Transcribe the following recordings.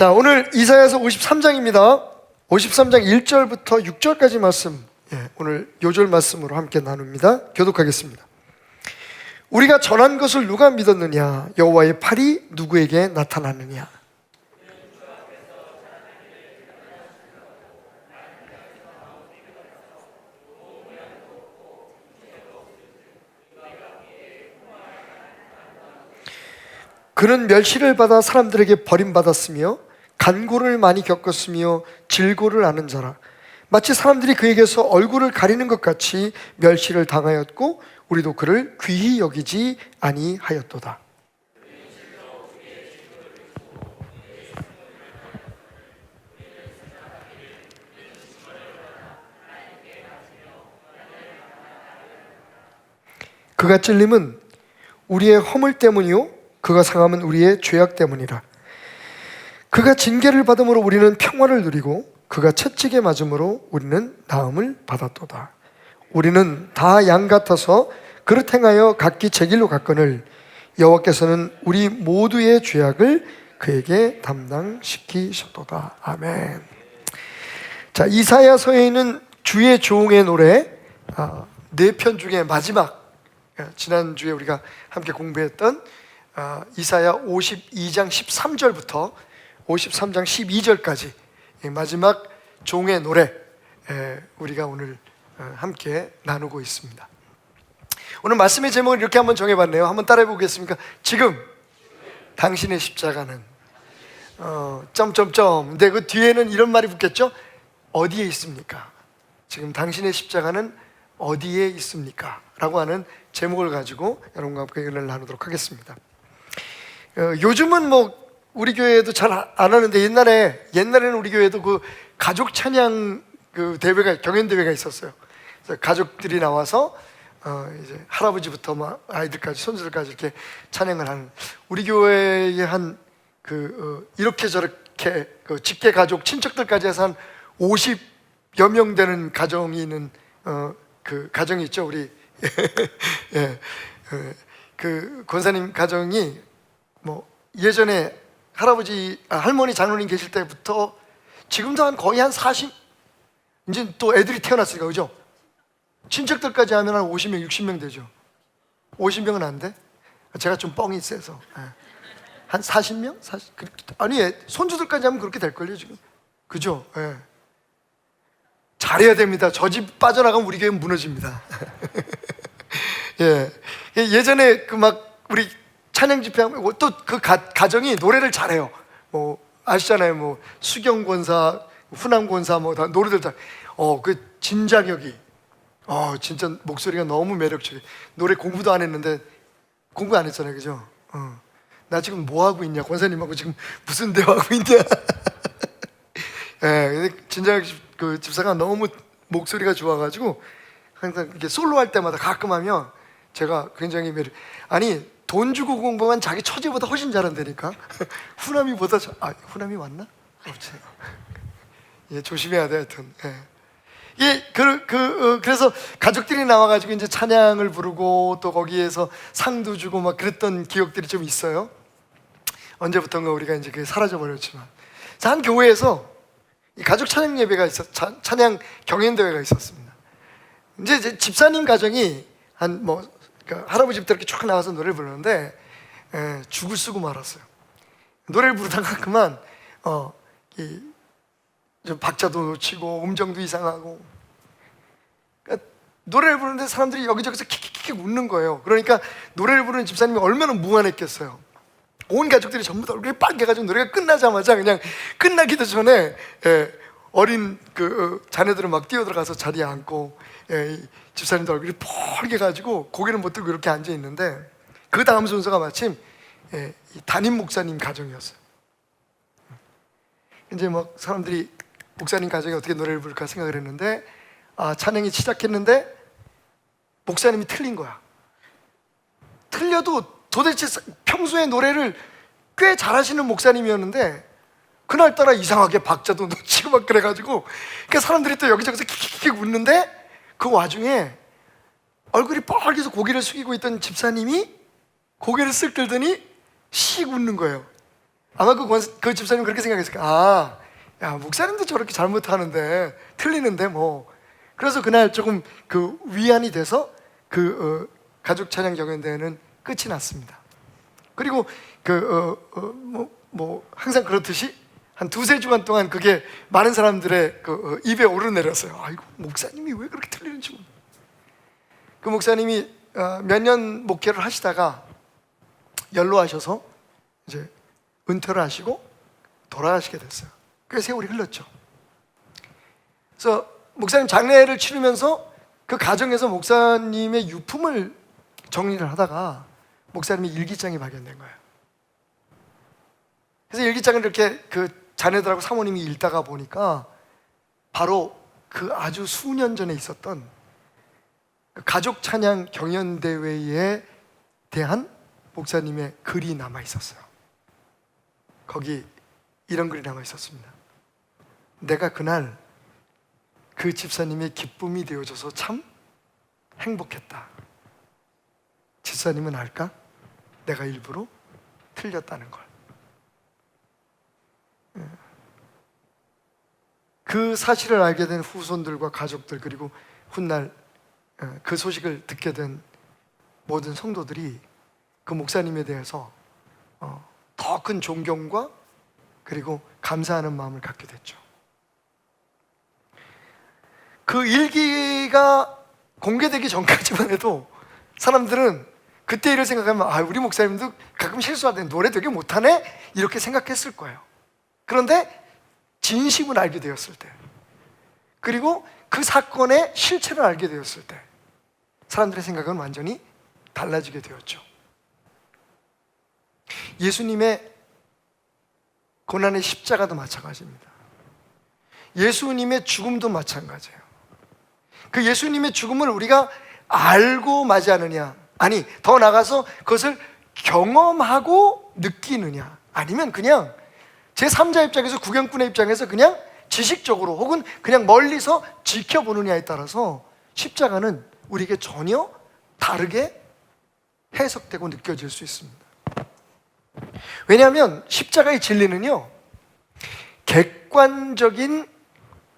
자, 오늘 이사야서 53장입니다. 53장 1절부터 6절까지 말씀, 오늘 요절 말씀으로 함께 나눕니다. 교독하겠습니다. 우리가 전한 것을 누가 믿었느냐? 여호와의 팔이 누구에게 나타났느냐? 그는 멸시를 받아 사람들에게 버림받았으며 간고를 많이 겪었으며 질고를 아는 자라. 마치 사람들이 그에게서 얼굴을 가리는 것 같이 멸시를 당하였고 우리도 그를 귀히 여기지 아니하였도다. 그가 찔림은 우리의 허물 때문이요 그가 상함은 우리의 죄악 때문이라. 그가 징계를 받음으로 우리는 평화를 누리고 그가 채찍에 맞음으로 우리는 나음을 받았도다. 우리는 다 양 같아서 그릇 행하여 각기 제 길로 갔거늘 여호와께서는 우리 모두의 죄악을 그에게 담당시키셨도다. 아멘. 자, 이사야서에 있는 주의 종의 노래 4편 중에 마지막, 지난주에 우리가 함께 공부했던 이사야 52장 13절부터 53장 12절까지 마지막 종의 노래, 우리가 오늘 함께 나누고 있습니다. 오늘 말씀의 제목을 이렇게 한번 정해봤네요. 한번 따라해 보겠습니까? 지금 당신의 십자가는 점점점. 근데 그 뒤에는 이런 말이 붙겠죠? 어디에 있습니까? 지금 당신의 십자가는 어디에 있습니까? 라고 하는 제목을 가지고 여러분과 함께 은혜를 나누도록 하겠습니다. 요즘은 뭐 우리 교회에도 잘 안 하는데 옛날에는 우리 교회도 그 가족 찬양 그 대회가, 경연 대회가 있었어요. 그래서 가족들이 나와서 이제 할아버지부터 막 아이들까지 손주들까지 이렇게 찬양을 하는, 우리 교회에 한 이렇게 저렇게 직계 가족 친척들까지 해서 한 50여 명 되는 가정이 있는 그 가정이 있죠. 우리 그 권사님 가정이 뭐 예전에 할머니 장로님 계실 때부터 지금도 거의 한 40, 이제 또 애들이 태어났으니까, 그죠? 친척들까지 하면 한 50명, 60명 되죠. 50명은 안 돼? 제가 좀 뻥이 세서 한 40명? 아니, 손주들까지 하면 그렇게 될걸요 지금, 그죠? 잘해야 됩니다. 저 집 빠져나가면 우리 교회는 무너집니다. 예전에 우리 찬양 집회하면 또 그 가정이 노래를 잘해요. 뭐 아시잖아요. 뭐 수경 권사, 후남 권사 뭐 다 노래들 잘. 그 진자격이 진짜 목소리가 너무 매력적이에요. 노래 공부도 안 했는데, 공부 안 했잖아요, 그죠? 나 지금 뭐 하고 있냐? 권사님하고 지금 무슨 대화하고 있냐? 근데 진자격 그 집사가 너무 목소리가 좋아가지고 항상 이렇게 솔로 할 때마다 가끔 하면 제가 굉장히 아니, 돈 주고 공부하면 자기 처제보다 훨씬 잘한다니까. 후남이보다 후남이 맞나? 없지. 조심해야 돼, 하여튼. 그래서 가족들이 나와가지고 이제 찬양을 부르고 또 거기에서 상도 주고 막 그랬던 기억들이 좀 있어요. 언제부턴가 우리가 이제 그게 사라져버렸지만. 자, 한 교회에서 이 가족 찬양 예배가 찬양 경연대회가 있었습니다. 이제 집사님 가정이 할아버지부터 이렇게 쭉 나와서 노래를 부르는데 죽을 쓰고 말았어요. 노래를 부르다가 그만 좀 박자도 놓치고 음정도 이상하고, 그러니까 노래를 부르는데 사람들이 여기저기서 킥킥킥 웃는 거예요. 그러니까 노래를 부르는 집사님이 얼마나 무안했겠어요. 온 가족들이 전부 다 얼굴이 빨개가지고 노래가 끝나자마자 그냥 끝나기도 전에 어린 자녀들은 막 뛰어들어가서 자리에 앉고, 집사님도 얼굴이 펄개가지고 고개를 못 들고 이렇게 앉아 있는데, 그 다음 순서가 마침 담임 목사님 가정이었어요. 이제 막 사람들이 목사님 가정이 어떻게 노래를 부를까 생각을 했는데, 찬양이 시작했는데 목사님이 틀린 거야. 틀려도 도대체 평소에 노래를 꽤 잘하시는 목사님이었는데 그날따라 이상하게 박자도 놓치고 막 그래가지고, 그러니까 사람들이 또 여기저기서 킥킥킥 웃는데, 그 와중에 얼굴이 빨개서 고개를 숙이고 있던 집사님이 고개를 쓱 들더니 씩 웃는 거예요. 아마 그 집사님 그렇게 생각했을 거야. 아, 야, 목사님도 저렇게 잘못하는데, 틀리는데 뭐. 그래서 그날 조금 그 위안이 돼서 가족 찬양 경연대회는 끝이 났습니다. 그리고 항상 그렇듯이 한 두세 주간 동안 그게 많은 사람들의 입에 오르내렸어요. 아이고, 목사님이 왜 그렇게 틀리는지. 그 목사님이 몇 년 목회를 하시다가 연로하셔서 이제 은퇴를 하시고 돌아가시게 됐어요. 꽤 세월이 흘렀죠. 그래서 목사님 장례를 치르면서 그 가정에서 목사님의 유품을 정리를 하다가 목사님의 일기장이 발견된 거예요. 그래서 일기장을 이렇게 그 자녀들하고 사모님이 읽다가 보니까 바로 그 아주 수년 전에 있었던 가족 찬양 경연대회에 대한 목사님의 글이 남아 있었어요. 거기 이런 글이 남아 있었습니다. 내가 그날 그 집사님의 기쁨이 되어줘서 참 행복했다. 집사님은 알까? 내가 일부러 틀렸다는 걸. 그 사실을 알게 된 후손들과 가족들, 그리고 훗날 그 소식을 듣게 된 모든 성도들이 그 목사님에 대해서 더 큰 존경과 그리고 감사하는 마음을 갖게 됐죠. 그 일기가 공개되기 전까지만 해도 사람들은 그때 일을 생각하면 우리 목사님도 가끔 실수하는데 노래 되게 못하네? 이렇게 생각했을 거예요. 그런데 진심을 알게 되었을 때, 그리고 그 사건의 실체를 알게 되었을 때 사람들의 생각은 완전히 달라지게 되었죠. 예수님의 고난의 십자가도 마찬가지입니다. 예수님의 죽음도 마찬가지예요. 그 예수님의 죽음을 우리가 알고 맞이하느냐, 아니 더 나아가서 그것을 경험하고 느끼느냐, 아니면 그냥 제3자 입장에서, 구경꾼의 입장에서 그냥 지식적으로 혹은 그냥 멀리서 지켜보느냐에 따라서 십자가는 우리에게 전혀 다르게 해석되고 느껴질 수 있습니다. 왜냐하면 십자가의 진리는요, 객관적인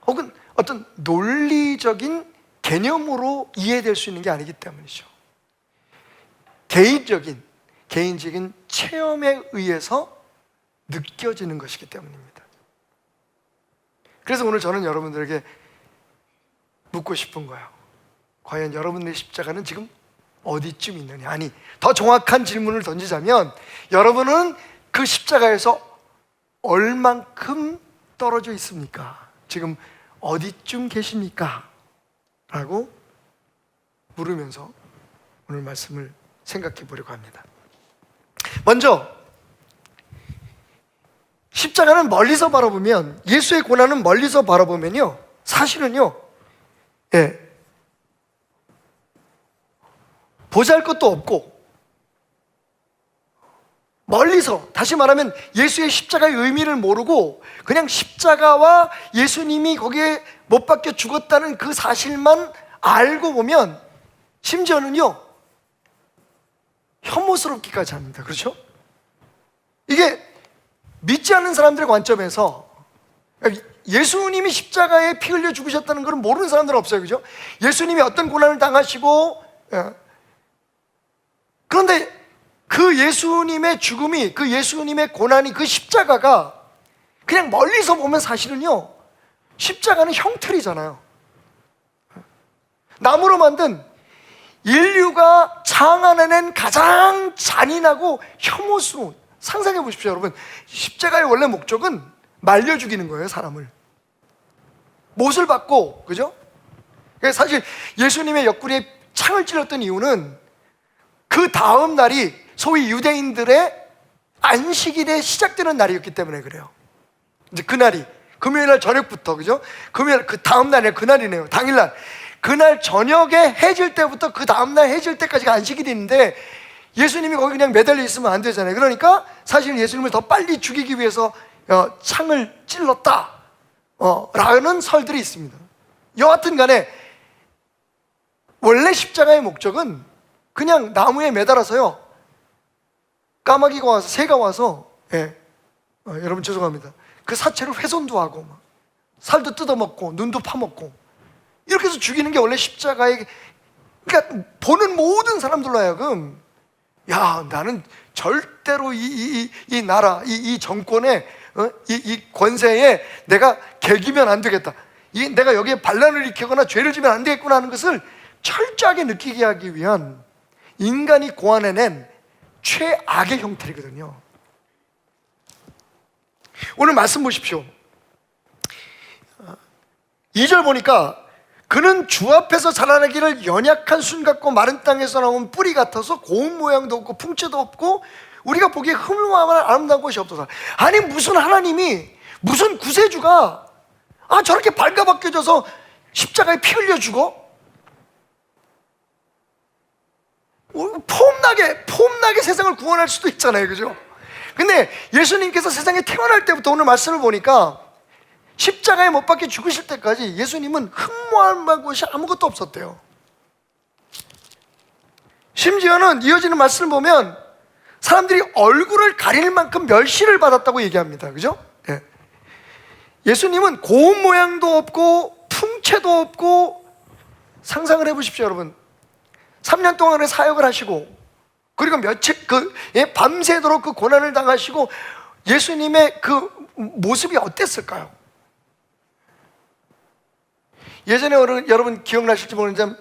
혹은 어떤 논리적인 개념으로 이해될 수 있는 게 아니기 때문이죠. 개인적인 체험에 의해서 느껴지는 것이기 때문입니다. 그래서 오늘 저는 여러분들에게 묻고 싶은 거예요. 과연 여러분의 십자가는 지금 어디쯤 있느냐? 아니, 더 정확한 질문을 던지자면 여러분은 그 십자가에서 얼만큼 떨어져 있습니까? 지금 어디쯤 계십니까? 라고 물으면서 오늘 말씀을 생각해 보려고 합니다. 먼저 십자가는 멀리서 바라보면, 예수의 고난은 멀리서 바라보면요, 사실은요, 보잘것도 없고, 멀리서, 다시 말하면 예수의 십자가의 의미를 모르고 그냥 십자가와 예수님이 거기에 못 박혀 죽었다는 그 사실만 알고 보면 심지어는요, 혐오스럽기까지 합니다. 그렇죠? 이게 믿지 않는 사람들의 관점에서 예수님이 십자가에 피 흘려 죽으셨다는 걸 모르는 사람들은 없어요. 그죠? 예수님이 어떤 고난을 당하시고, 그런데 그 예수님의 죽음이, 그 예수님의 고난이, 그 십자가가 그냥 멀리서 보면 사실은요, 십자가는 형틀이잖아요. 나무로 만든 인류가 장안해낸 가장 잔인하고 혐오스러운, 상상해 보십시오, 여러분. 십자가의 원래 목적은 말려 죽이는 거예요, 사람을. 못을 받고, 그죠? 사실 예수님의 옆구리에 창을 찔렀던 이유는 그 다음 날이 소위 유대인들의 안식일에 시작되는 날이었기 때문에 그래요. 이제 그날이 금요일 날 저녁부터, 그죠? 금요일, 그 다음 날에 그날이네요. 당일날. 그날 저녁에 해질 때부터 그 다음날 해질 때까지가 안식일이 있는데 예수님이 거기 그냥 매달려 있으면 안 되잖아요. 그러니까 사실 예수님을 더 빨리 죽이기 위해서 창을 찔렀다 라는 설들이 있습니다. 여하튼 간에 원래 십자가의 목적은 그냥 나무에 매달아서요, 까마귀가 와서, 새가 와서 여러분 죄송합니다. 그 사체를 훼손도 하고 막 살도 뜯어먹고 눈도 파먹고 이렇게 해서 죽이는 게 원래 십자가의, 그러니까 보는 모든 사람들로 하여금 야, 나는 절대로 이 나라, 이 정권의 이 권세에 내가 개기면 안 되겠다, 내가 여기에 반란을 일으키거나 죄를 지면 안 되겠구나 하는 것을 철저하게 느끼게 하기 위한 인간이 고안해낸 최악의 형태이거든요. 오늘 말씀 보십시오. 2절 보니까 그는 주 앞에서 자라나기를 연약한 순 같고 마른 땅에서 나온 뿌리 같아서 고운 모양도 없고 풍채도 없고 우리가 보기에 흠모하거나 아름다운 것이 없어서. 아니 무슨 하나님이, 무슨 구세주가 저렇게 발가벗겨져서 십자가에 피 흘려 죽어? 폼나게 세상을 구원할 수도 있잖아요, 그죠? 근데 예수님께서 세상에 태어날 때부터 오늘 말씀을 보니까 십자가에 못 박혀 죽으실 때까지 예수님은 흠모할 것이 아무것도 없었대요. 심지어는 이어지는 말씀을 보면 사람들이 얼굴을 가릴 만큼 멸시를 받았다고 얘기합니다, 그죠? 예. 예수님은 고운 모양도 없고 풍채도 없고, 상상을 해보십시오 여러분. 3년 동안의 사역을 하시고 그리고 며칠 밤새도록 그 고난을 당하시고 예수님의 그 모습이 어땠을까요? 예전에 여러분 기억나실지 모르는데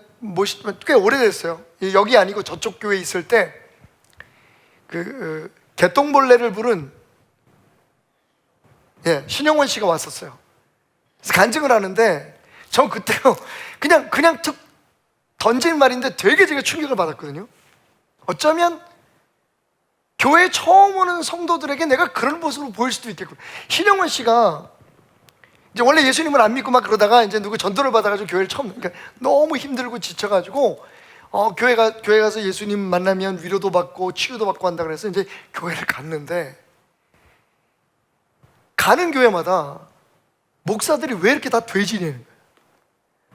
꽤 오래됐어요. 여기 아니고 저쪽 교회에 있을 때 개똥벌레를 부른 신영원 씨가 왔었어요. 그래서 간증을 하는데 전 그때요 그냥 툭 던진 말인데 되게 제가 충격을 받았거든요. 어쩌면 교회에 처음 오는 성도들에게 내가 그런 모습으로 보일 수도 있겠고. 신영원 씨가 이제 원래 예수님을 안 믿고 막 그러다가 이제 누구 전도를 받아가지고 교회를 처음, 그러니까 너무 힘들고 지쳐가지고 교회 가서 예수님 만나면 위로도 받고 치유도 받고 한다 그래서 이제 교회를 갔는데, 가는 교회마다 목사들이 왜 이렇게 다 돼지냐는 거예요.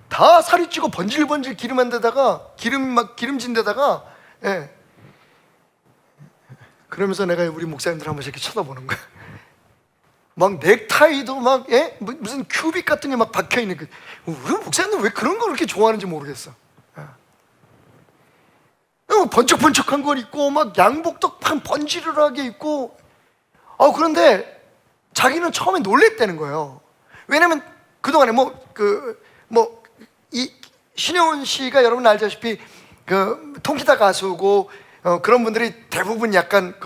다 살이 찌고 번질번질 기름한 데다가 기름진 데다가 그러면서 내가 우리 목사님들 한 번씩 이렇게 쳐다보는 거야. 막 넥타이도 막 무슨 큐빅 같은 게 막 박혀 있는 그, 우리 목사님들 왜 그런 걸 그렇게 좋아하는지 모르겠어. 번쩍번쩍한 걸 입고 막 양복도 번지르르하게 입고, 그런데 자기는 처음에 놀랬다는 거예요. 왜냐면 그동안에 이 신영원 씨가 여러분 알다시피 통기타 가수고 그런 분들이 대부분 약간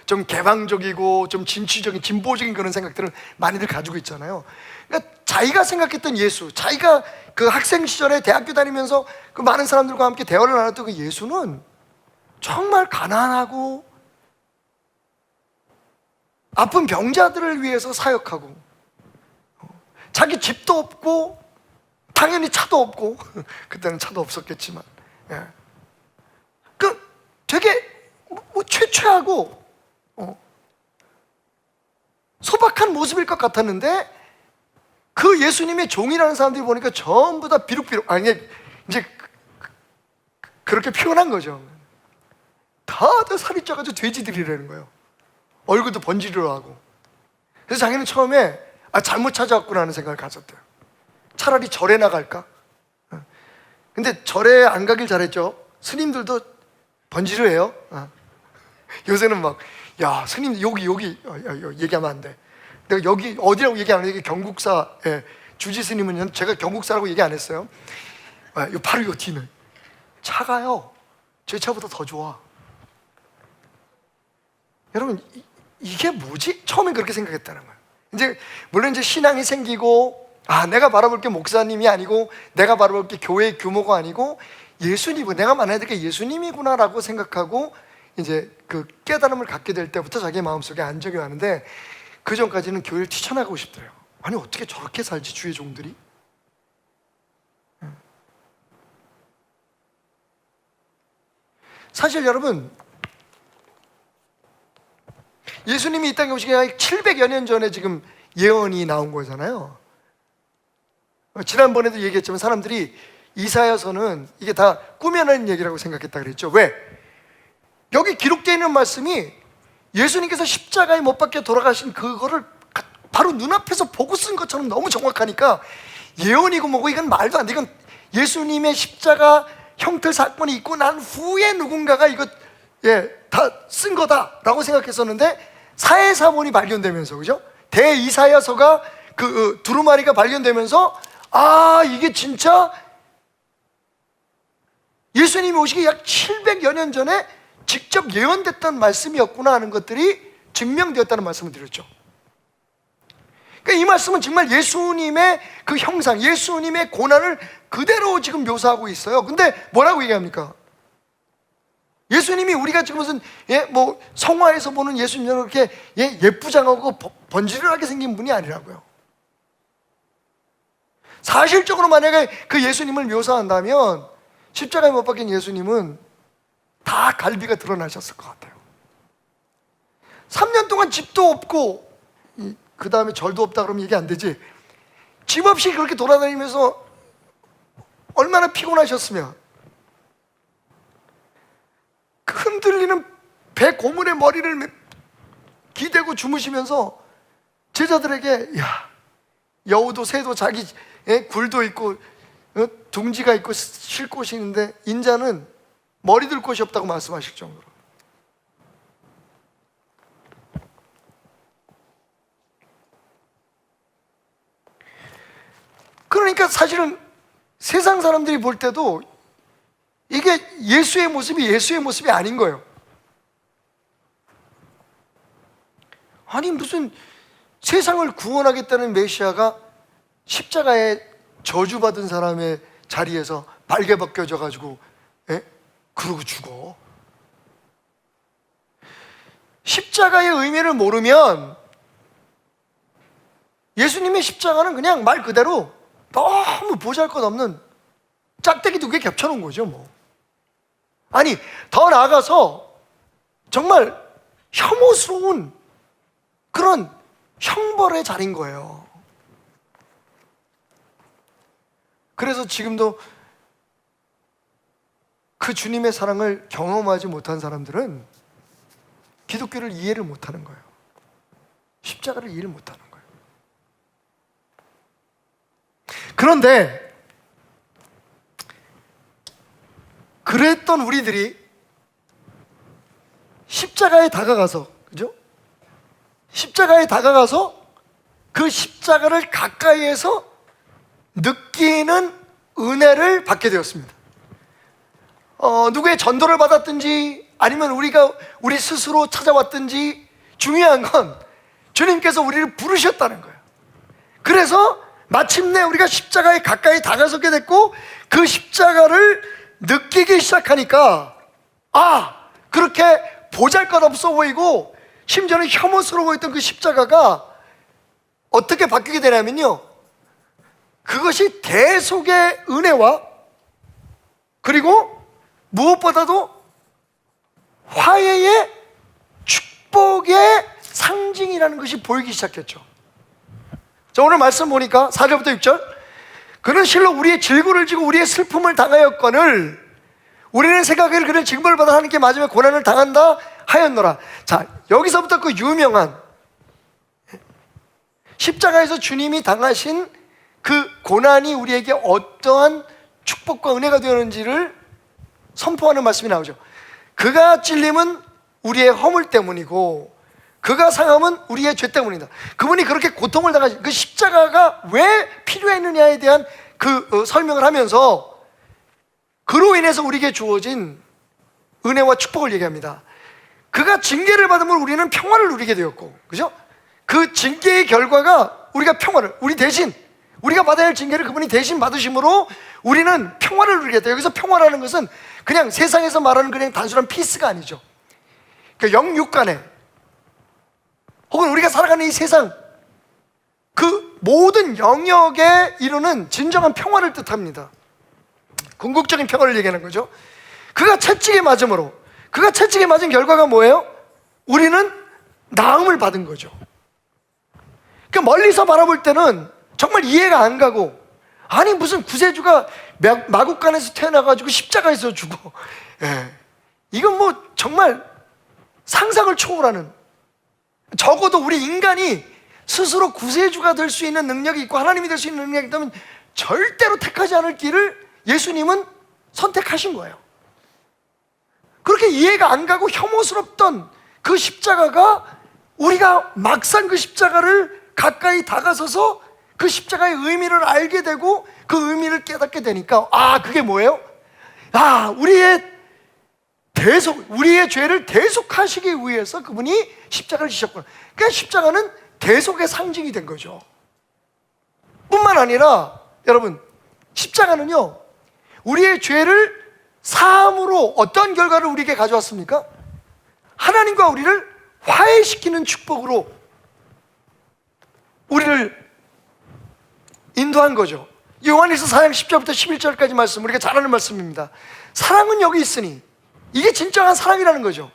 좀 개방적이고 좀 진취적인 진보적인 그런 생각들을 많이들 가지고 있잖아요. 그러니까 자기가 생각했던 예수, 자기가 그 학생 시절에 대학교 다니면서 그 많은 사람들과 함께 대화를 나눴던 그 예수는 정말 가난하고 아픈 병자들을 위해서 사역하고, 자기 집도 없고 당연히 차도 없고 그때는 차도 없었겠지만 되게 최최하고 소박한 모습일 것 같았는데, 그 예수님의 종이라는 사람들이 보니까 전부 다 비룩비룩, 이제 그렇게 표현한 거죠. 다들 살이 쪄가지고 돼지들이라는 거예요. 얼굴도 번지르르 하고. 그래서 자기는 처음에 잘못 찾아왔구나 하는 생각을 가졌대요. 차라리 절에 나갈까? 근데 절에 안 가길 잘했죠. 스님들도 번지르해요. 요새는 막, 야 스님 여기 얘기하면 안 돼. 내가 여기 어디라고 얘기 안 해. 여기 경국사 주지 스님은 제가 경국사라고 얘기 안 했어요. 바로 요 뒤는 차가요. 제 차보다 더 좋아. 여러분 이게 뭐지? 처음엔 그렇게 생각했다는 거예요. 이제 물론 이제 신앙이 생기고, 내가 바라볼 게 목사님이 아니고 내가 바라볼 게 교회의 규모가 아니고 예수님이고 내가 만나야 될 게 예수님이구나라고 생각하고 이제 그 깨달음을 갖게 될 때부터 자기 마음속에 안정이 왔는데, 그 전까지는 교회를 뛰쳐나가고 싶더래요. 아니 어떻게 저렇게 살지 주의 종들이? 사실 여러분, 예수님이 이 땅에 오시기 700여 년 전에 지금 예언이 나온 거잖아요. 지난번에도 얘기했지만 사람들이 이사야서는 이게 다 꾸며낸 얘기라고 생각했다 그랬죠. 왜? 여기 기록되어 있는 말씀이 예수님께서 십자가에 못 박혀 돌아가신 그거를 바로 눈앞에서 보고 쓴 것처럼 너무 정확하니까 예언이고 뭐고 이건 말도 안 돼. 이건 예수님의 십자가 형틀 사건이 있고 난 후에 누군가가 이거 다 쓴 거다라고 생각했었는데 사해사본이 발견되면서, 그죠? 대이사야서가 그 두루마리가 발견되면서 이게 진짜 예수님이 오시기 약 700여 년 전에 직접 예언됐던 말씀이었구나 하는 것들이 증명되었다는 말씀을 드렸죠. 그러니까 이 말씀은 정말 예수님의 그 형상, 예수님의 고난을 그대로 지금 묘사하고 있어요. 근데 뭐라고 얘기합니까? 예수님이 우리가 지금 무슨 뭐 성화에서 보는 예수님처럼 그렇게 예쁘장하고 번지르하게 생긴 분이 아니라고요. 사실적으로 만약에 그 예수님을 묘사한다면 십자가에 못 박힌 예수님은 다 갈비가 드러나셨을 것 같아요. 3년 동안 집도 없고 그 다음에 절도 없다 그러면 얘기 안 되지. 집 없이 그렇게 돌아다니면서 얼마나 피곤하셨으면, 그 흔들리는 배 고문의 머리를 기대고 주무시면서 제자들에게 여우도 새도 자기 굴도 있고 둥지가 있고 쉴 곳이 있는데 인자는 머리 들 곳이 없다고 말씀하실 정도로. 그러니까 사실은 세상 사람들이 볼 때도 이게 예수의 모습이 아닌 거예요. 아니 무슨 세상을 구원하겠다는 메시아가 십자가에 저주받은 사람의 자리에서 발개 벗겨져 가지고 그러고 죽어. 십자가의 의미를 모르면 예수님의 십자가는 그냥 말 그대로 너무 보잘것없는 짝대기 2개 겹쳐놓은 거죠 뭐. 아니 더 나아가서 정말 혐오스러운 그런 형벌의 자리인 거예요. 그래서 지금도 그 주님의 사랑을 경험하지 못한 사람들은 기독교를 이해를 못하는 거예요. 십자가를 이해를 못하는 거예요. 그런데 그랬던 우리들이 십자가에 다가가서, 그죠? 십자가에 다가가서 그 십자가를 가까이에서 느끼는 은혜를 받게 되었습니다. 누구의 전도를 받았든지 아니면 우리 스스로 찾아왔든지 중요한 건 주님께서 우리를 부르셨다는 거예요. 그래서 마침내 우리가 십자가에 가까이 다가서게 됐고 그 십자가를 느끼기 시작하니까 그렇게 보잘것없어 보이고 심지어는 혐오스러워 보였던 그 십자가가 어떻게 바뀌게 되냐면요, 그것이 대속의 은혜와 그리고 무엇보다도 화해의 축복의 상징이라는 것이 보이기 시작했죠. 자, 오늘 말씀 보니까 4절부터 6절, 그는 실로 우리의 질고를 지고 우리의 슬픔을 당하였거늘 우리는 생각하기를 그를 징벌을 받아 하나님께 맞으며 고난을 당한다 하였노라. 자, 여기서부터 그 유명한 십자가에서 주님이 당하신 그 고난이 우리에게 어떠한 축복과 은혜가 되었는지를 선포하는 말씀이 나오죠. 그가 찔림은 우리의 허물 때문이고 그가 상함은 우리의 죄 때문이다. 그분이 그렇게 고통을 당하신 그 십자가가 왜 필요했느냐에 대한 그 설명을 하면서 그로 인해서 우리에게 주어진 은혜와 축복을 얘기합니다. 그가 징계를 받으면 우리는 평화를 누리게 되었고, 그죠? 그 징계의 결과가 우리가 평화를, 우리 대신 우리가 받아야 할 징계를 그분이 대신 받으심으로 우리는 평화를 누리게 돼요. 여기서 평화라는 것은 그냥 세상에서 말하는 그냥 단순한 피스가 아니죠. 그러니까 영육간에 혹은 우리가 살아가는 이 세상 그 모든 영역에 이루는 진정한 평화를 뜻합니다. 궁극적인 평화를 얘기하는 거죠. 그가 채찍에 맞음으로, 그가 채찍에 맞은 결과가 뭐예요? 우리는 나음을 받은 거죠. 그러니까 멀리서 바라볼 때는 정말 이해가 안 가고, 아니 무슨 구세주가 마국간에서 태어나가지고 십자가에서 죽어. 이건 뭐 정말 상상을 초월하는 적어도 우리 인간이 스스로 구세주가 될 수 있는 능력이 있고 하나님이 될 수 있는 능력이 있다면 절대로 택하지 않을 길을 예수님은 선택하신 거예요. 그렇게 이해가 안 가고 혐오스럽던 그 십자가가, 우리가 막상 그 십자가를 가까이 다가서서 그 십자가의 의미를 알게 되고 그 의미를 깨닫게 되니까, 그게 뭐예요? 우리의 죄를 대속하시기 위해서 그분이 십자가를 지셨구나. 그러니까 십자가는 대속의 상징이 된 거죠. 뿐만 아니라 여러분, 십자가는요, 우리의 죄를 사함으로 어떤 결과를 우리에게 가져왔습니까? 하나님과 우리를 화해시키는 축복으로 우리를 인도한 거죠. 요한일서 4장 10절부터 11절까지 말씀, 우리가 잘 아는 말씀입니다. 사랑은 여기 있으니, 이게 진정한 사랑이라는 거죠.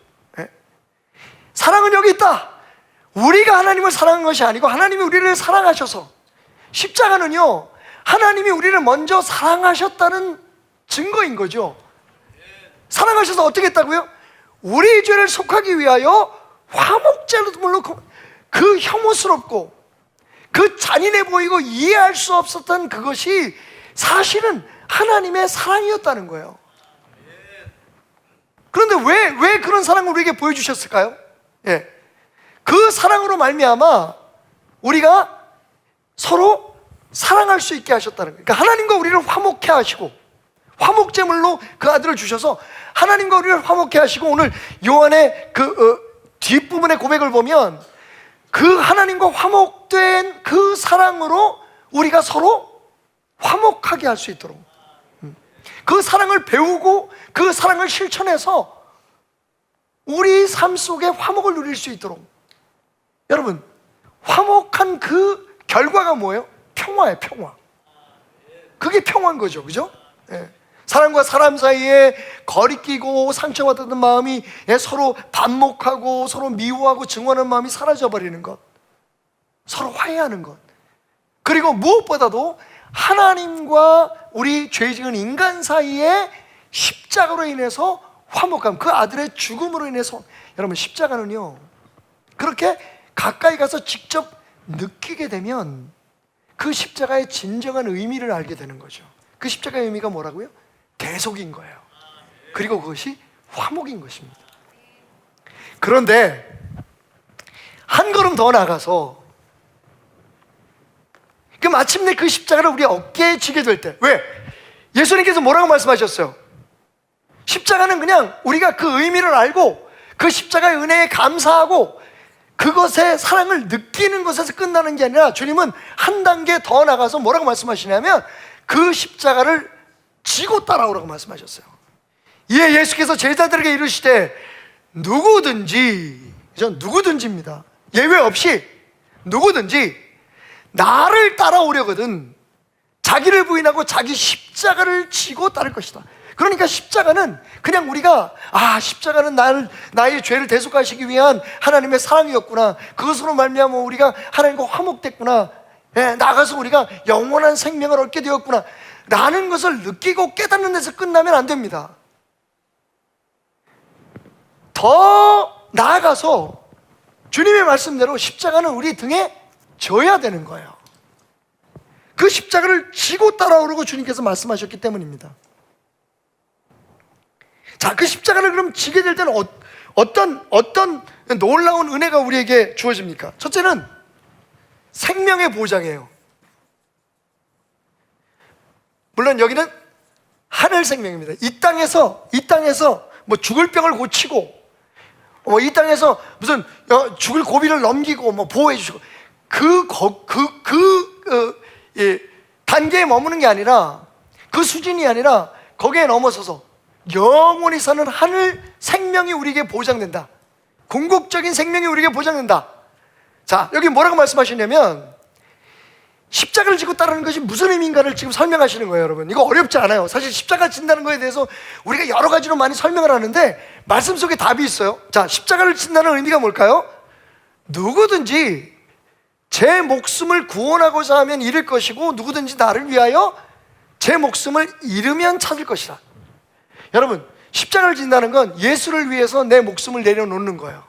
사랑은 여기 있다. 우리가 하나님을 사랑한 것이 아니고 하나님이 우리를 사랑하셔서, 십자가는요, 하나님이 우리를 먼저 사랑하셨다는 증거인 거죠. 사랑하셔서 어떻게 했다고요? 우리의 죄를 속하기 위하여 화목제물로 그 혐오스럽고 그 잔인해 보이고 이해할 수 없었던 그것이 사실은 하나님의 사랑이었다는 거예요. 그런데 왜 그런 사랑을 우리에게 보여주셨을까요? 그 사랑으로 말미암아 우리가 서로 사랑할 수 있게 하셨다는 거예요. 그러니까 하나님과 우리를 화목케 하시고, 화목제물로 그 아들을 주셔서 하나님과 우리를 화목케 하시고, 오늘 요한의 뒷부분의 고백을 보면 그 하나님과 화목된 그 사랑으로 우리가 서로 화목하게 할 수 있도록, 그 사랑을 배우고 그 사랑을 실천해서 우리 삶 속에 화목을 누릴 수 있도록. 여러분, 화목한 그 결과가 뭐예요? 평화예요, 평화. 그게 평화인 거죠, 그죠? 사람과 사람 사이에 거리끼고 상처받았던 마음이 서로 반목하고 서로 미워하고 증오하는 마음이 사라져버리는 것, 서로 화해하는 것, 그리고 무엇보다도 하나님과 우리 죄 지은 인간 사이에 십자가로 인해서 화목함, 그 아들의 죽음으로 인해서. 여러분, 십자가는요, 그렇게 가까이 가서 직접 느끼게 되면 그 십자가의 진정한 의미를 알게 되는 거죠. 그 십자가의 의미가 뭐라고요? 대속인 거예요. 그리고 그것이 화목인 것입니다. 그런데 한 걸음 더 나가서 마침내 그 십자가를 우리 어깨에 지게 될 때, 왜? 예수님께서 뭐라고 말씀하셨어요? 십자가는 그냥 우리가 그 의미를 알고 그 십자가의 은혜에 감사하고 그것의 사랑을 느끼는 것에서 끝나는 게 아니라, 주님은 한 단계 더 나가서 뭐라고 말씀하시냐면 그 십자가를 지고 따라오라고 말씀하셨어요. 이에 예수께서 제자들에게 이르시되 누구든지입니다. 예외 없이 누구든지 나를 따라오려거든 자기를 부인하고 자기 십자가를 지고 따를 것이다. 그러니까 십자가는 그냥 우리가 십자가는 나의 죄를 대속하시기 위한 하나님의 사랑이었구나, 그것으로 말미암아 우리가 하나님과 화목됐구나, 나가서 우리가 영원한 생명을 얻게 되었구나 라는 것을 느끼고 깨닫는 데서 끝나면 안 됩니다. 더 나아가서 주님의 말씀대로 십자가는 우리 등에 져야 되는 거예요. 그 십자가를 지고 따라오라고 주님께서 말씀하셨기 때문입니다. 자, 그 십자가를 그럼 지게 될 때는 어떤 놀라운 은혜가 우리에게 주어집니까? 첫째는 생명의 보장이에요. 물론 여기는 하늘 생명입니다. 이 땅에서 뭐 죽을 병을 고치고, 이 땅에서 무슨 죽을 고비를 넘기고 뭐 보호해 주시고, 단계에 머무는 게 아니라, 그 수준이 아니라 거기에 넘어서서 영원히 사는 하늘 생명이 우리에게 보장된다. 궁극적인 생명이 우리에게 보장된다. 자, 여기 뭐라고 말씀하시냐면 십자가를 지고 따르는 것이 무슨 의미인가를 지금 설명하시는 거예요. 여러분, 이거 어렵지 않아요. 사실 십자가 진다는 거에 대해서 우리가 여러 가지로 많이 설명을 하는데 말씀 속에 답이 있어요. 자, 십자가를 진다는 의미가 뭘까요? 누구든지 제 목숨을 구원하고자 하면 잃을 것이고, 누구든지 나를 위하여 제 목숨을 잃으면 찾을 것이다. 여러분, 십자가를 진다는 건 예수를 위해서 내 목숨을 내려놓는 거예요.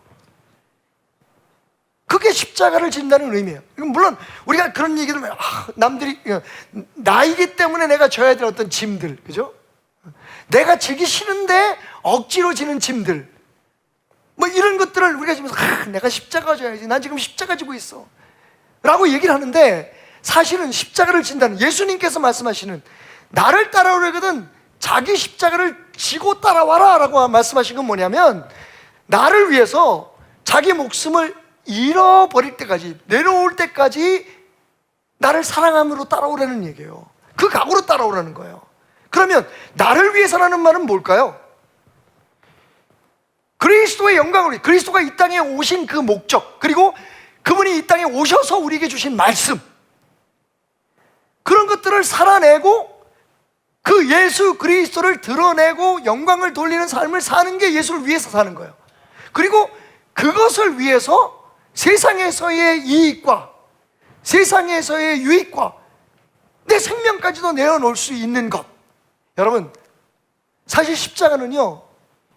그게 십자가를 진다는 의미예요. 물론 우리가 그런 얘기를 하면 남들이 나이기 때문에 내가 져야 될 어떤 짐들, 그죠? 내가 지기 싫은데 억지로 지는 짐들, 뭐 이런 것들을 우리가 지면서 내가 십자가 져야지, 난 지금 십자가 지고 있어 라고 얘기를 하는데, 사실은 십자가를 진다는, 예수님께서 말씀하시는 나를 따라오려거든 자기 십자가를 지고 따라와라 라고 말씀하신 건 뭐냐면, 나를 위해서 자기 목숨을 잃어버릴 때까지, 내려올 때까지 나를 사랑함으로 따라오라는 얘기예요. 그 각오로 따라오라는 거예요. 그러면 나를 위해서라는 말은 뭘까요? 그리스도의 영광을 위해, 그리스도가 이 땅에 오신 그 목적, 그리고 그분이 이 땅에 오셔서 우리에게 주신 말씀, 그런 것들을 살아내고 그 예수 그리스도를 드러내고 영광을 돌리는 삶을 사는 게 예수를 위해서 사는 거예요. 그리고 그것을 위해서 세상에서의 이익과 세상에서의 유익과 내 생명까지도 내어놓을 수 있는 것. 여러분, 사실 십자가는요,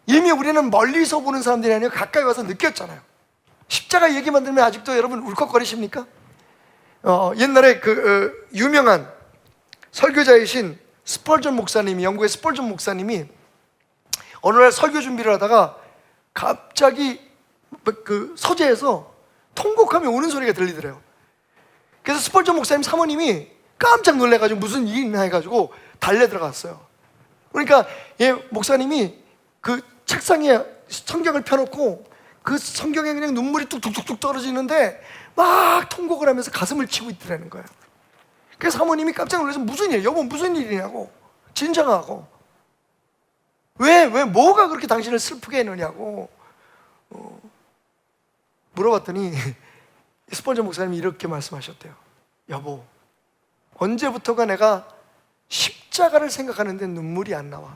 이미 우리는 멀리서 보는 사람들이 아니라 가까이 와서 느꼈잖아요. 십자가 얘기만 들으면 아직도 여러분 울컥거리십니까? 옛날에 유명한 설교자이신 스펄전 목사님이, 영국의 스펄전 목사님이 어느 날 설교 준비를 하다가 갑자기 그 서재에서 통곡하며 우는 소리가 들리더래요. 그래서 스펄전 목사님 사모님이 깜짝 놀래가지고 무슨 일이 있나 해가지고 달려 들어갔어요. 그러니까 목사님이 그 책상에 성경을 펴놓고 그 성경에 그냥 눈물이 뚝뚝뚝뚝 떨어지는데 막 통곡을 하면서 가슴을 치고 있더라는 거예요. 그래서 사모님이 깜짝 놀라서 무슨 일, 여보 무슨 일이냐고, 진정하고, 왜 뭐가 그렇게 당신을 슬프게 했느냐고 물어봤더니 스펄전 목사님이 이렇게 말씀하셨대요. 여보, 언제부터가 내가 십자가를 생각하는데 눈물이 안 나와.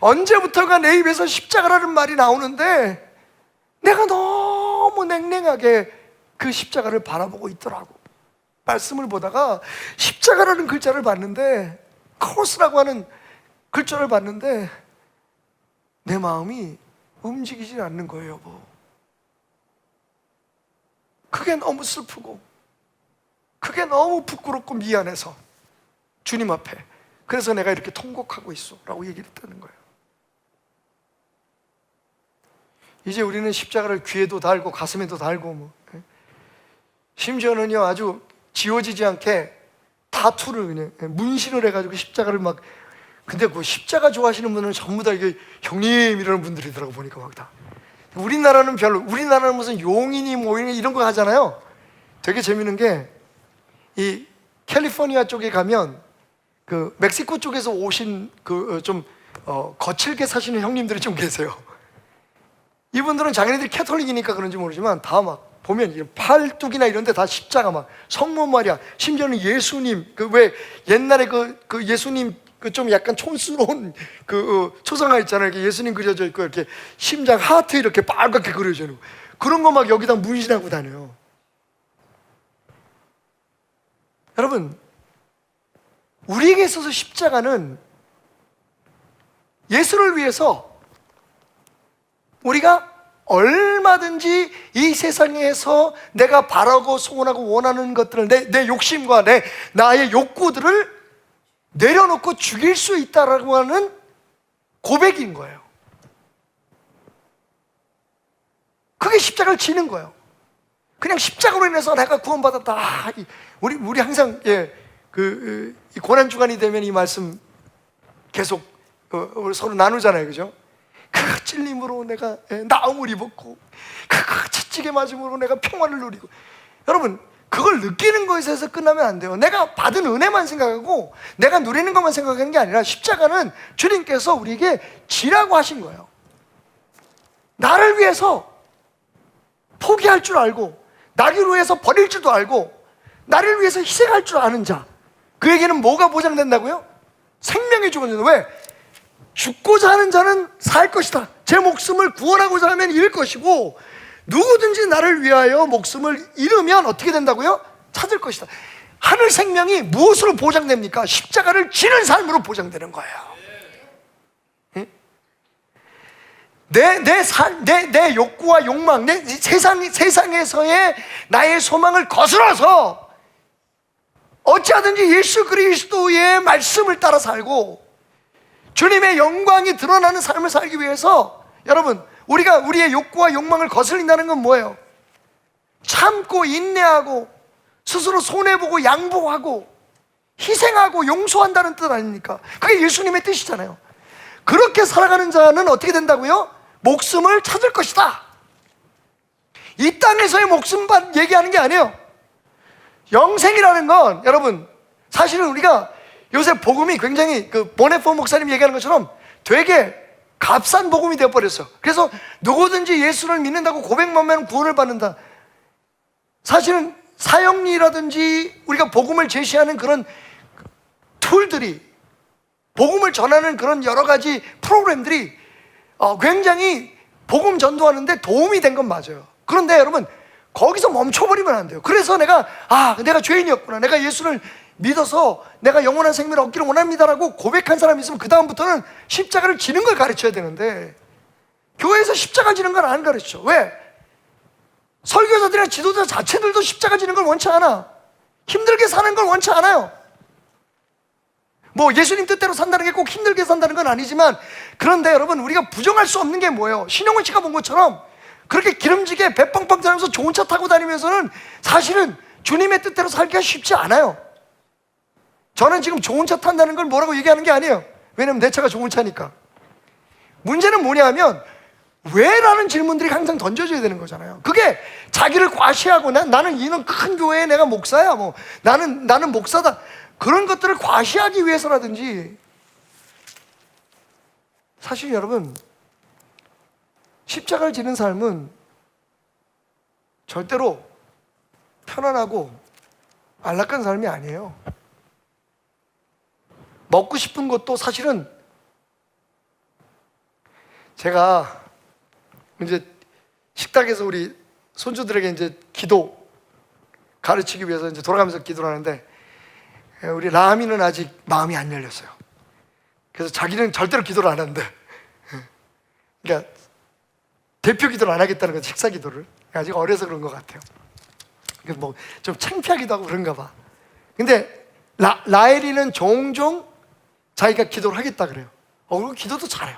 언제부터가 내 입에서 십자가라는 말이 나오는데 내가 너무 냉랭하게 그 십자가를 바라보고 있더라고. 말씀을 보다가 십자가라는 글자를 봤는데, 크로스라고 하는 글자를 봤는데 내 마음이 움직이지 않는 거예요, 여보. 그게 너무 슬프고 그게 너무 부끄럽고 미안해서 주님 앞에, 그래서 내가 이렇게 통곡하고 있어 라고 얘기를 했다는 거예요. 이제 우리는 십자가를 귀에도 달고 가슴에도 달고 심지어는요 아주 지워지지 않게 타투를 그냥 문신을 해가지고 십자가를 막, 근데 그 십자가 좋아하시는 분들은 전부 다 이게 형님 이러는 분들이더라고 보니까 막 다. 우리나라는 별로, 우리나라는 무슨 용인이 뭐 이런 거 하잖아요. 되게 재밌는 게 이 캘리포니아 쪽에 가면 그 멕시코 쪽에서 오신 그 좀 거칠게 사시는 형님들이 좀 계세요. 이분들은 자기네들이 캐톨릭이니까 그런지 모르지만 다 막 보면 팔뚝이나 이런 데 다 십자가, 막 성모 마리아, 심지어는 예수님, 그 왜 옛날에 그 예수님 그 좀 약간 촌스러운 그 초상화 있잖아요. 이렇게 예수님 그려져 있고 이렇게 심장 하트 이렇게 빨갛게 그려져 있는 그런 거 막 여기다 문신하고 다녀요. 여러분, 우리에게 있어서 십자가는 예수를 위해서 우리가 얼마든지 이 세상에서 내가 바라고 소원하고 원하는 것들을, 내 욕심과 나의 욕구들을 내려놓고 죽일 수 있다라고 하는 고백인 거예요. 그게 십자가를 지는 거예요. 그냥 십자가로 인해서 내가 구원받았다. 우리 항상 이 고난 주간이 되면 이 말씀 계속 서로 나누잖아요, 그죠? 그 찔림으로 내가 나음을 입었고, 그 채찍에 맞음으로 내가 평화를 누리고. 여러분, 그걸 느끼는 것에서 끝나면 안 돼요. 내가 받은 은혜만 생각하고 내가 누리는 것만 생각하는 게 아니라, 십자가는 주님께서 우리에게 지라고 하신 거예요. 나를 위해서 포기할 줄 알고, 나를 위해서 버릴 줄도 알고, 나를 위해서 희생할 줄 아는 자, 그에게는 뭐가 보장된다고요? 생명이 주어진다. 왜? 죽고자 하는 자는 살 것이다. 제 목숨을 구원하고자 하면 잃을 것이고, 누구든지 나를 위하여 목숨을 잃으면 어떻게 된다고요? 찾을 것이다. 하늘 생명이 무엇으로 보장됩니까? 십자가를 지는 삶으로 보장되는 거예요. 예? 내 욕구와 욕망, 내 세상에서의 나의 소망을 거스러서 어찌하든지 예수 그리스도의 말씀을 따라 살고 주님의 영광이 드러나는 삶을 살기 위해서, 여러분, 우리가 우리의 욕구와 욕망을 거슬린다는 건 뭐예요? 참고 인내하고 스스로 손해보고 양보하고 희생하고 용서한다는 뜻 아닙니까? 그게 예수님의 뜻이잖아요. 그렇게 살아가는 자는 어떻게 된다고요? 목숨을 찾을 것이다. 이 땅에서의 목숨만 얘기하는 게 아니에요. 영생이라는 건, 여러분, 사실은 우리가 요새 복음이 굉장히 보네포 목사님 얘기하는 것처럼 되게 값싼 복음이 되어버렸어. 그래서 누구든지 예수를 믿는다고 고백만 하면 구원을 받는다. 사실은 사형리라든지 우리가 복음을 제시하는 그런 툴들이, 복음을 전하는 그런 여러 가지 프로그램들이 굉장히 복음 전도하는데 도움이 된 건 맞아요. 그런데 여러분, 거기서 멈춰버리면 안 돼요. 그래서 내가 죄인이었구나, 내가 예수를 믿어서 내가 영원한 생명을 얻기를 원합니다라고 고백한 사람이 있으면 그 다음부터는 십자가를 지는 걸 가르쳐야 되는데, 교회에서 십자가 지는 걸 안 가르쳐. 왜? 설교자들이나 지도자 자체들도 십자가 지는 걸 원치 않아. 힘들게 사는 걸 원치 않아요. 뭐 예수님 뜻대로 산다는 게 꼭 힘들게 산다는 건 아니지만, 그런데 여러분, 우리가 부정할 수 없는 게 뭐예요? 신용원 씨가 본 것처럼 그렇게 기름지게 배 빵빵 다니면서 좋은 차 타고 다니면서는 사실은 주님의 뜻대로 살기가 쉽지 않아요. 저는 지금 좋은 차 탄다는 걸 뭐라고 얘기하는 게 아니에요. 왜냐면 내 차가 좋은 차니까. 문제는 뭐냐 하면 왜? 라는 질문들이 항상 던져져야 되는 거잖아요. 그게 자기를 과시하고 나는 이런 큰 교회에 내가 목사야, 뭐 나는 목사다, 그런 것들을 과시하기 위해서라든지. 사실 여러분, 십자가를 지는 삶은 절대로 편안하고 안락한 삶이 아니에요. 먹고 싶은 것도 사실은, 제가 이제 식탁에서 우리 손주들에게 이제 기도 가르치기 위해서 이제 돌아가면서 기도를 하는데, 우리 라미는 아직 마음이 안 열렸어요. 그래서 자기는 절대로 기도를 안 하는데, 그러니까 대표 기도를 안 하겠다는 거죠. 식사 기도를. 아직 어려서 그런 것 같아요. 뭐 좀 창피하기도 하고 그런가 봐. 근데 라엘이는 종종 자기가 기도를 하겠다 그래요. 그리고 기도도 잘해요.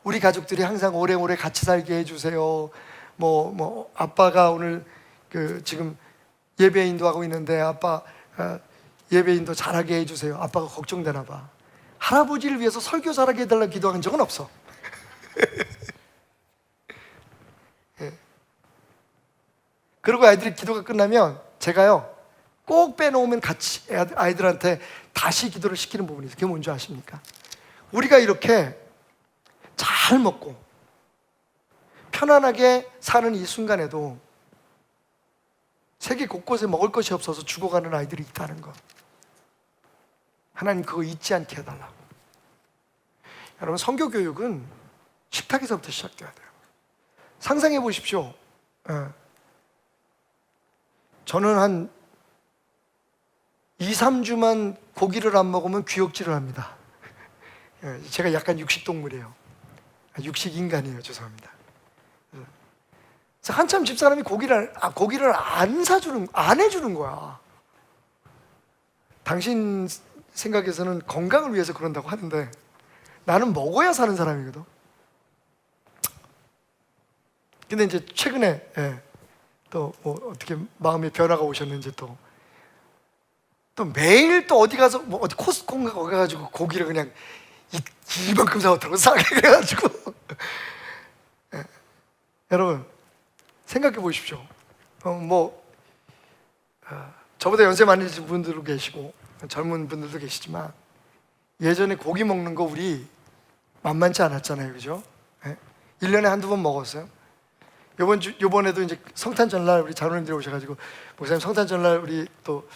우리 가족들이 항상 오래오래 같이 살게 해주세요. 뭐 아빠가 오늘 지금 예배 인도하고 있는데 아빠 예배 인도 잘하게 해주세요. 아빠가 걱정되나 봐. 할아버지를 위해서 설교 잘하게 해달라고 기도한 적은 없어. 예. 그리고 아이들이 기도가 끝나면 제가요 꼭 빼놓으면 같이 아이들한테 다시 기도를 시키는 부분이 있어요. 그게 뭔지 아십니까? 우리가 이렇게 잘 먹고 편안하게 사는 이 순간에도 세계 곳곳에 먹을 것이 없어서 죽어가는 아이들이 있다는 것, 하나님 그거 잊지 않게 해달라고. 여러분, 선교 교육은 식탁에서부터 시작돼야 돼요. 상상해 보십시오. 저는 한 2, 3주만 고기를 안 먹으면 귀역질을 합니다. 제가 약간 육식동물이에요. 육식인간이에요. 죄송합니다. 그래서 한참 집사람이 고기를 안 해주는 거야. 당신 생각에서는 건강을 위해서 그런다고 하는데 나는 먹어야 사는 사람이거든. 근데 이제 최근에 또 뭐 어떻게 마음의 변화가 오셨는지 또 매일 또 어디 가서 뭐 어디 코스트코인가 거기 가가지고 고기를 그냥 이만큼 사왔다고 싸게 그래가지고 여러분 생각해 보십시오. 저보다 연세 많으신 분들도 계시고 젊은 분들도 계시지만 예전에 고기 먹는 거 우리 만만치 않았잖아요, 그죠? 1년에 한두 번 먹었어요. 요번에도 이제 성탄 전날 우리 장로님들이 오셔가지고 목사님 성탄 전날 우리 또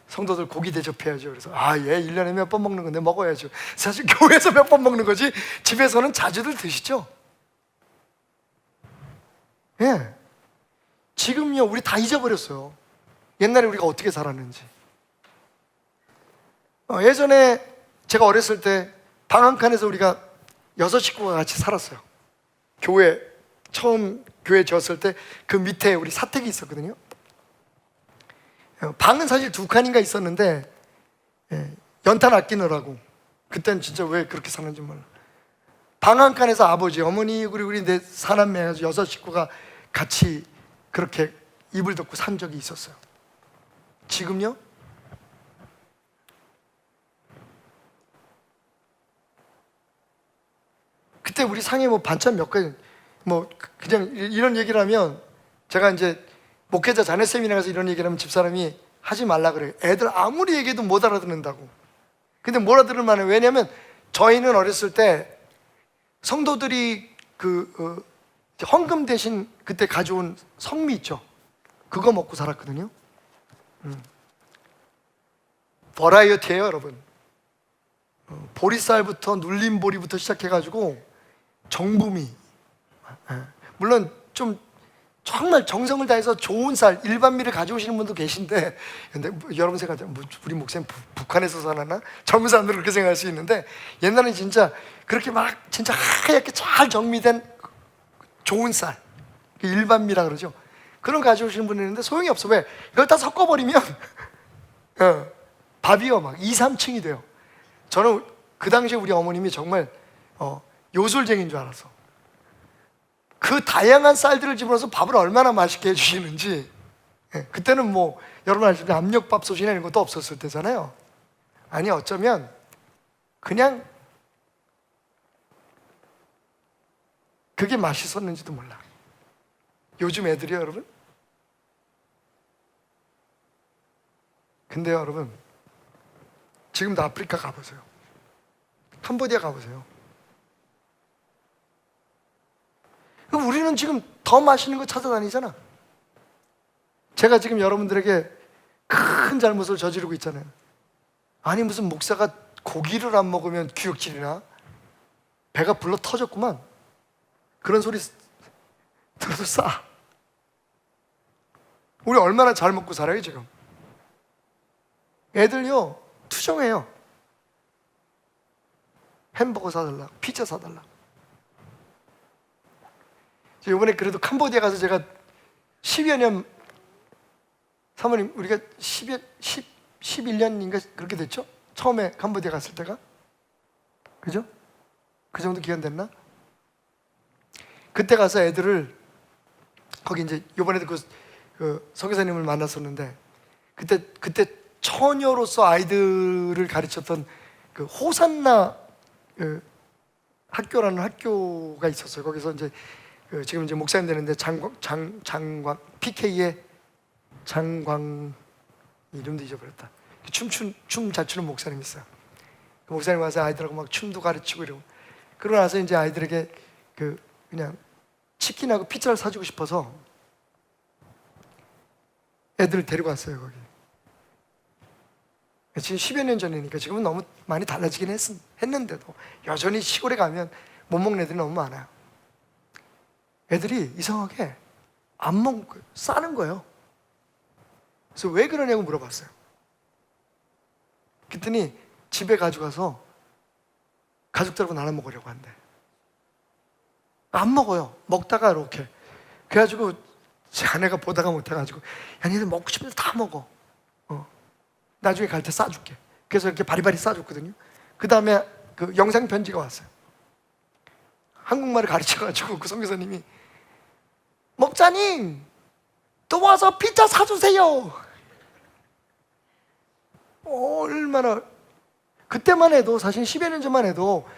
성도들 고기 대접해야죠. 그래서 예, 1년에 몇 번 먹는 건데 먹어야죠. 사실 교회에서 몇 번 먹는 거지 집에서는 자주들 드시죠? 예. 지금요 우리 다 잊어버렸어요. 옛날에 우리가 어떻게 살았는지. 예전에 제가 어렸을 때 방 한 칸에서 우리가 6 식구가 같이 살았어요. 처음 교회 지었을 때 그 밑에 우리 사택이 있었거든요. 방은 사실 2칸인가 있었는데 연탄 아끼느라고 그때는 진짜 왜 그렇게 사는지 몰라. 방 한 칸에서 아버지, 어머니, 그리고 우리 내 사남매 해서 6 식구가 같이 그렇게 이불 덮고 산 적이 있었어요. 지금요? 그때 우리 상에 뭐 반찬 몇 가지, 뭐 그냥 이런 얘기를 하면, 제가 이제 목회자 자녀 세미나에서 이런 얘기를 하면 집사람이 하지 말라 그래요. 애들 아무리 얘기해도 못 알아듣는다고. 근데 못 알아들을 만해. 왜냐면 저희는 어렸을 때 성도들이 헌금 대신 그때 가져온 성미 있죠. 그거 먹고 살았거든요. 버라이어티예요, 여러분. 보리쌀부터 눌림보리부터 시작해가지고 정부미. 물론 좀 정말 정성을 다해서 좋은 쌀, 일반미를 가져오시는 분도 계신데, 근데 여러분 생각하세요. 뭐 우리 목사님 북한에서 살았나? 젊은 사람들은 그렇게 생각할 수 있는데, 옛날에 진짜 그렇게 막 진짜 하얗게 잘 정미된 좋은 쌀, 일반미라 그러죠. 그런 거 가져오시는 분이 있는데 소용이 없어. 왜? 이걸 다 섞어버리면 밥이요 막 2, 3층이 돼요. 저는 그 당시에 우리 어머님이 정말 요술쟁이인 줄 알았어. 그 다양한 쌀들을 집어넣어서 밥을 얼마나 맛있게 해주시는지. 그때는 뭐 여러분 아시다시피 압력밥솥이나 이런 것도 없었을 때잖아요. 아니 어쩌면 그냥 그게 맛있었는지도 몰라. 요즘 애들이요 여러분. 근데요 여러분, 지금도 아프리카 가보세요. 캄보디아 가보세요. 그럼 우리는 지금 더 맛있는 거 찾아다니잖아. 제가 지금 여러분들에게 큰 잘못을 저지르고 있잖아요. 아니 무슨 목사가 고기를 안 먹으면 기육질이나? 배가 불러 터졌구만. 그런 소리 들어도 싸. 우리 얼마나 잘 먹고 살아요 지금. 애들요 투정해요. 햄버거 사달라, 피자 사달라. 이번에 그래도 캄보디아 가서 제가 10여 년, 사모님 우리가 11년인가 그렇게 됐죠? 처음에 캄보디아 갔을 때가. 그죠? 그 정도 기간 됐나? 그때 가서 애들을 거기 이제 이번에도 그 선교사님을 만났었는데, 그때 처녀로서 아이들을 가르쳤던 그 호산나 학교라는 학교가 있었어요. 거기서 이제 지금 이제 목사님 되는데 장광 PK의 장광, 이름도 잊어버렸다. 춤 잘 추는 목사님 있어요. 그 목사님 와서 아이들하고 막 춤도 가르치고 이러고. 그러고 나서 이제 아이들에게 그냥 치킨하고 피자를 사주고 싶어서 애들을 데리고 왔어요 거기. 지금 10여 년 전이니까 지금은 너무 많이 달라지긴 했는데도 여전히 시골에 가면 못 먹는 애들이 너무 많아요. 애들이 이상하게 안 먹는 거예요. 싸는 거예요. 그래서 왜 그러냐고 물어봤어요. 그랬더니 집에 가져가서 가족들하고 나눠 먹으려고 한대. 안 먹어요. 먹다가 이렇게. 그래가지고 제 아내가 보다가 못해가지고, 야 니들 먹고 싶은데 다 먹어. 나중에 갈 때 싸줄게. 그래서 이렇게 바리바리 싸줬거든요. 그 다음에 그 영상 편지가 왔어요. 한국말을 가르쳐가지고 그 선교사님이, 목사님 또 와서 피자 사주세요. 얼마나, 그때만 해도 사실 10여 년 전만 해도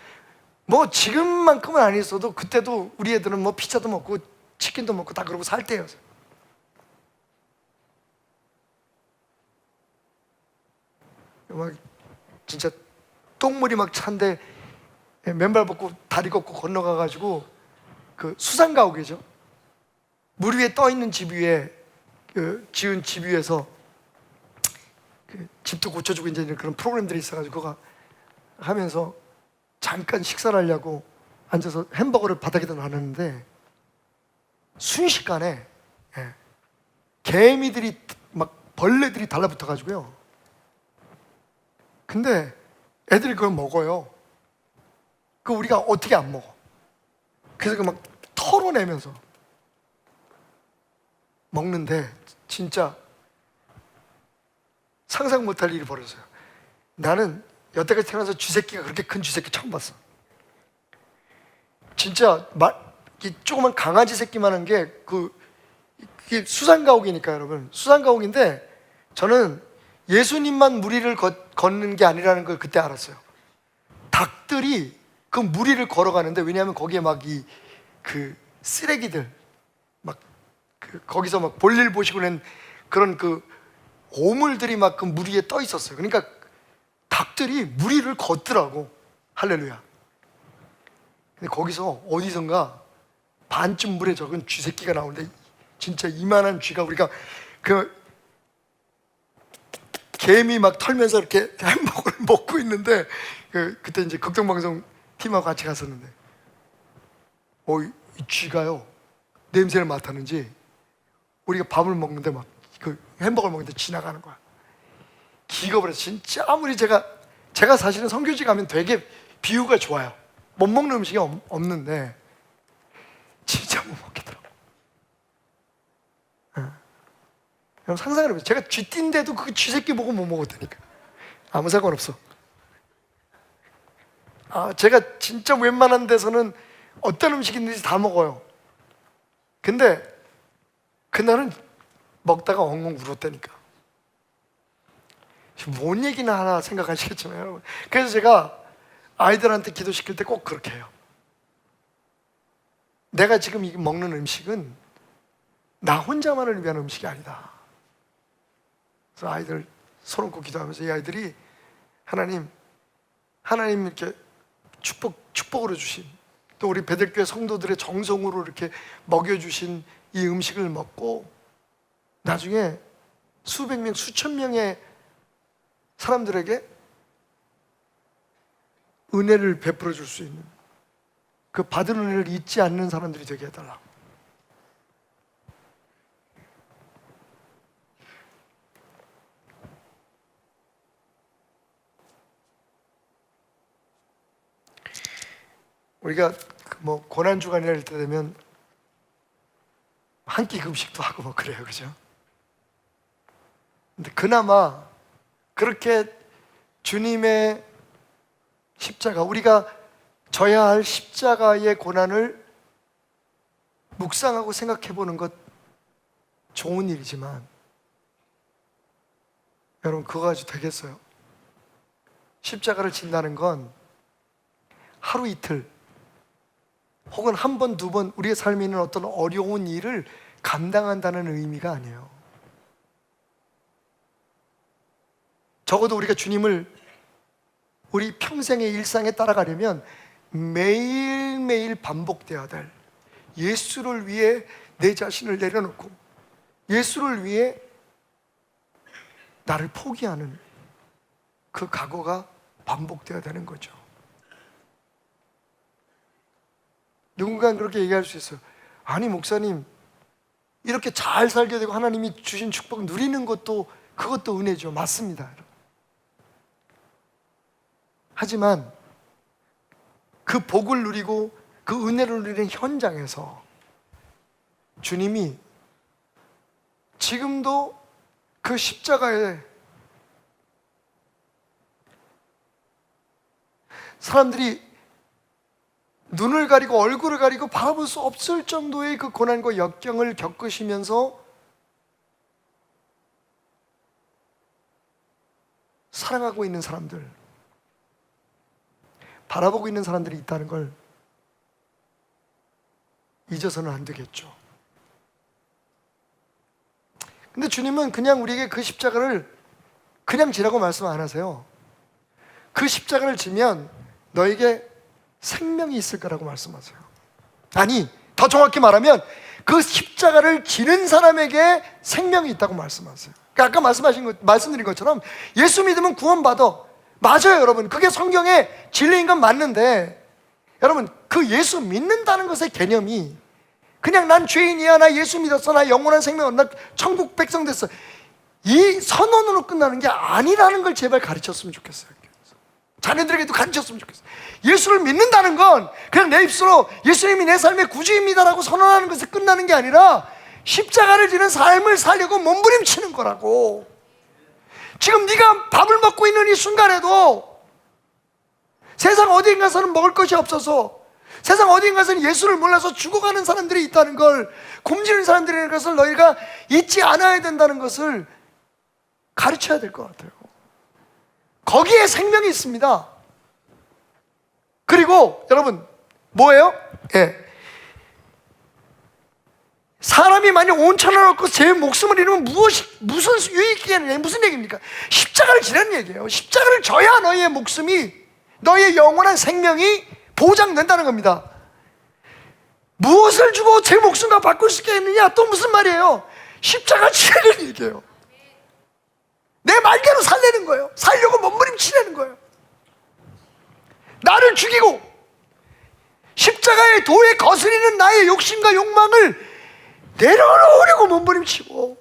뭐 지금만큼은 아니었어도 그때도 우리 애들은 뭐 피자도 먹고 치킨도 먹고 다 그러고 살 때였어요. 막 진짜 똥물이 막 찬데 맨발 벗고 다리 걷고 건너가가지고 그 수상가옥이죠. 물 위에 떠 있는 집 위에 지은 집 위에서 집도 고쳐주고 이제 그런 프로그램들이 있어가지고 그거 하면서 잠깐 식사를 하려고 앉아서 햄버거를 바닥에다 놔놨는데 순식간에 개미들이 막 벌레들이 달라붙어가지고요. 근데 애들이 그걸 먹어요. 그 우리가 어떻게 안 먹어? 그래서 그 막 털어내면서 먹는데 진짜 상상 못할 일이 벌어져요. 나는 여태까지 태어나서 쥐새끼가 그렇게 큰 쥐새끼 처음 봤어. 진짜 이 조그만 강아지 새끼만한 게 그게 수산가옥이니까 여러분, 수산가옥인데 저는 예수님만 무리를 걷는 게 아니라는 걸 그때 알았어요. 닭들이 그 무리를 걸어가는데, 왜냐하면 거기에 막 그 쓰레기들 막 거기서 막 볼일 보시고 낸 그런 그 오물들이 막 그 무리에 떠 있었어요. 그러니까 닭들이 무리를 걷더라고. 할렐루야. 근데 거기서 어디선가 반쯤 물에 적은 쥐새끼가 나오는데, 진짜 이만한 쥐가, 우리가 그 개미 막 털면서 이렇게 햄버거를 먹고 있는데, 그때 이제 극동방송 팀하고 같이 갔었는데, 이 쥐가요 냄새를 맡았는지 우리가 밥을 먹는데 막 그 햄버거를 먹는데 지나가는 거야. 기가 버려서. 진짜 아무리 제가 사실은 선교지 가면 되게 비유가 좋아요. 못 먹는 음식이 없는데 진짜 못 먹겠더라고. 여러분 상상을 해보세요. 제가 쥐띠인데도 그 쥐새끼 보고 못 먹었다니까. 아무 상관없어. 제가 진짜 웬만한 데서는 어떤 음식이 있는지 다 먹어요. 근데 그날은 먹다가 엉엉 울었다니까. 뭔 얘기나 하나 생각하시겠지만 여러분, 그래서 제가 아이들한테 기도시킬 때 꼭 그렇게 해요. 내가 지금 먹는 음식은 나 혼자만을 위한 음식이 아니다. 그래서 아이들 손 얹고 기도하면서 이 아이들이 하나님 이렇게 축복으로 주신, 또 우리 베들교회 성도들의 정성으로 이렇게 먹여주신 이 음식을 먹고 나중에 수백 명, 수천 명의 사람들에게 은혜를 베풀어 줄 수 있는, 그 받은 은혜를 잊지 않는 사람들이 되게 해달라. 우리가 뭐 고난주간이라 할 때 되면 한 끼 금식도 하고 뭐 그래요, 그죠? 근데 그나마 그렇게 주님의 십자가, 우리가 져야 할 십자가의 고난을 묵상하고 생각해 보는 것 좋은 일이지만, 여러분 그거 가지고 되겠어요? 십자가를 진다는 건 하루 이틀 혹은 한 번, 두 번 우리의 삶에 있는 어떤 어려운 일을 감당한다는 의미가 아니에요. 적어도 우리가 주님을 우리 평생의 일상에 따라가려면 매일매일 반복되어야 될, 예수를 위해 내 자신을 내려놓고 예수를 위해 나를 포기하는 그 각오가 반복되어야 되는 거죠. 누군가는 그렇게 얘기할 수 있어요. 아니 목사님, 이렇게 잘 살게 되고 하나님이 주신 축복 누리는 것도, 그것도 은혜죠. 맞습니다. 하지만 그 복을 누리고 그 은혜를 누리는 현장에서 주님이 지금도 그 십자가에 사람들이 눈을 가리고 얼굴을 가리고 바라볼 수 없을 정도의 그 고난과 역경을 겪으시면서 사랑하고 있는 사람들, 바라보고 있는 사람들이 있다는 걸 잊어서는 안 되겠죠. 근데 주님은 그냥 우리에게 그 십자가를 그냥 지라고 말씀 안 하세요. 그 십자가를 지면 너에게 생명이 있을 거라고 말씀하세요. 아니, 더 정확히 말하면 그 십자가를 지는 사람에게 생명이 있다고 말씀하세요. 그러니까 아까 말씀드린 것처럼 예수 믿으면 구원받아. 맞아요, 여러분. 그게 성경의 진리인 건 맞는데, 여러분 그 예수 믿는다는 것의 개념이 그냥 난 죄인이야, 나 예수 믿었어, 나 영원한 생명, 나 천국 백성 됐어, 이 선언으로 끝나는 게 아니라는 걸 제발 가르쳤으면 좋겠어요. 자녀들에게도 가르쳤으면 좋겠어요. 예수를 믿는다는 건 그냥 내 입술로 예수님이 내 삶의 구주입니다라고 선언하는 것에 끝나는 게 아니라 십자가를 지는 삶을 살려고 몸부림치는 거라고. 지금 네가 밥을 먹고 있는 이 순간에도 세상 어디인가서는 먹을 것이 없어서, 세상 어디인가서는 예수를 몰라서 죽어가는 사람들이 있다는 걸, 굶주리는 사람들이라는 것을 너희가 잊지 않아야 된다는 것을 가르쳐야 될 것 같아요. 거기에 생명이 있습니다. 그리고 여러분 뭐예요? 사람이 만약 온천을 얻고 제 목숨을 잃으면 무슨 유익이 아니냐, 무슨 얘기입니까? 십자가를 지라는 얘기예요. 십자가를 져야 너희의 목숨이, 너희의 영원한 생명이 보장된다는 겁니다. 무엇을 주고 제 목숨과 바꿀 수 있겠느냐? 또 무슨 말이에요? 십자가 지라는 얘기예요. 내 말대로 살려는 거예요. 살려고 몸부림치려는 거예요. 나를 죽이고 십자가의 도에 거스리는 나의 욕심과 욕망을 내려놓으려고 몸부림치고,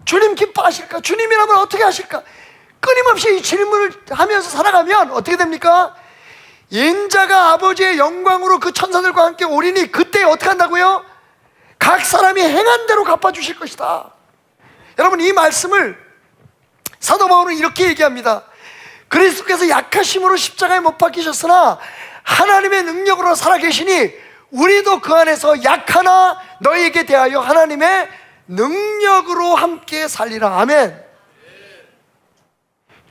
주님 기뻐하실까? 주님이라면 어떻게 하실까? 끊임없이 이 질문을 하면서 살아가면 어떻게 됩니까? 인자가 아버지의 영광으로 그 천사들과 함께 오리니 그때 어떻게 한다고요? 각 사람이 행한 대로 갚아주실 것이다. 여러분, 이 말씀을 사도 바울은 이렇게 얘기합니다. 그리스도께서 약하심으로 십자가에 못 박히셨으나 하나님의 능력으로 살아계시니 우리도 그 안에서 약하나 너희에게 대하여 하나님의 능력으로 함께 살리라. 아멘.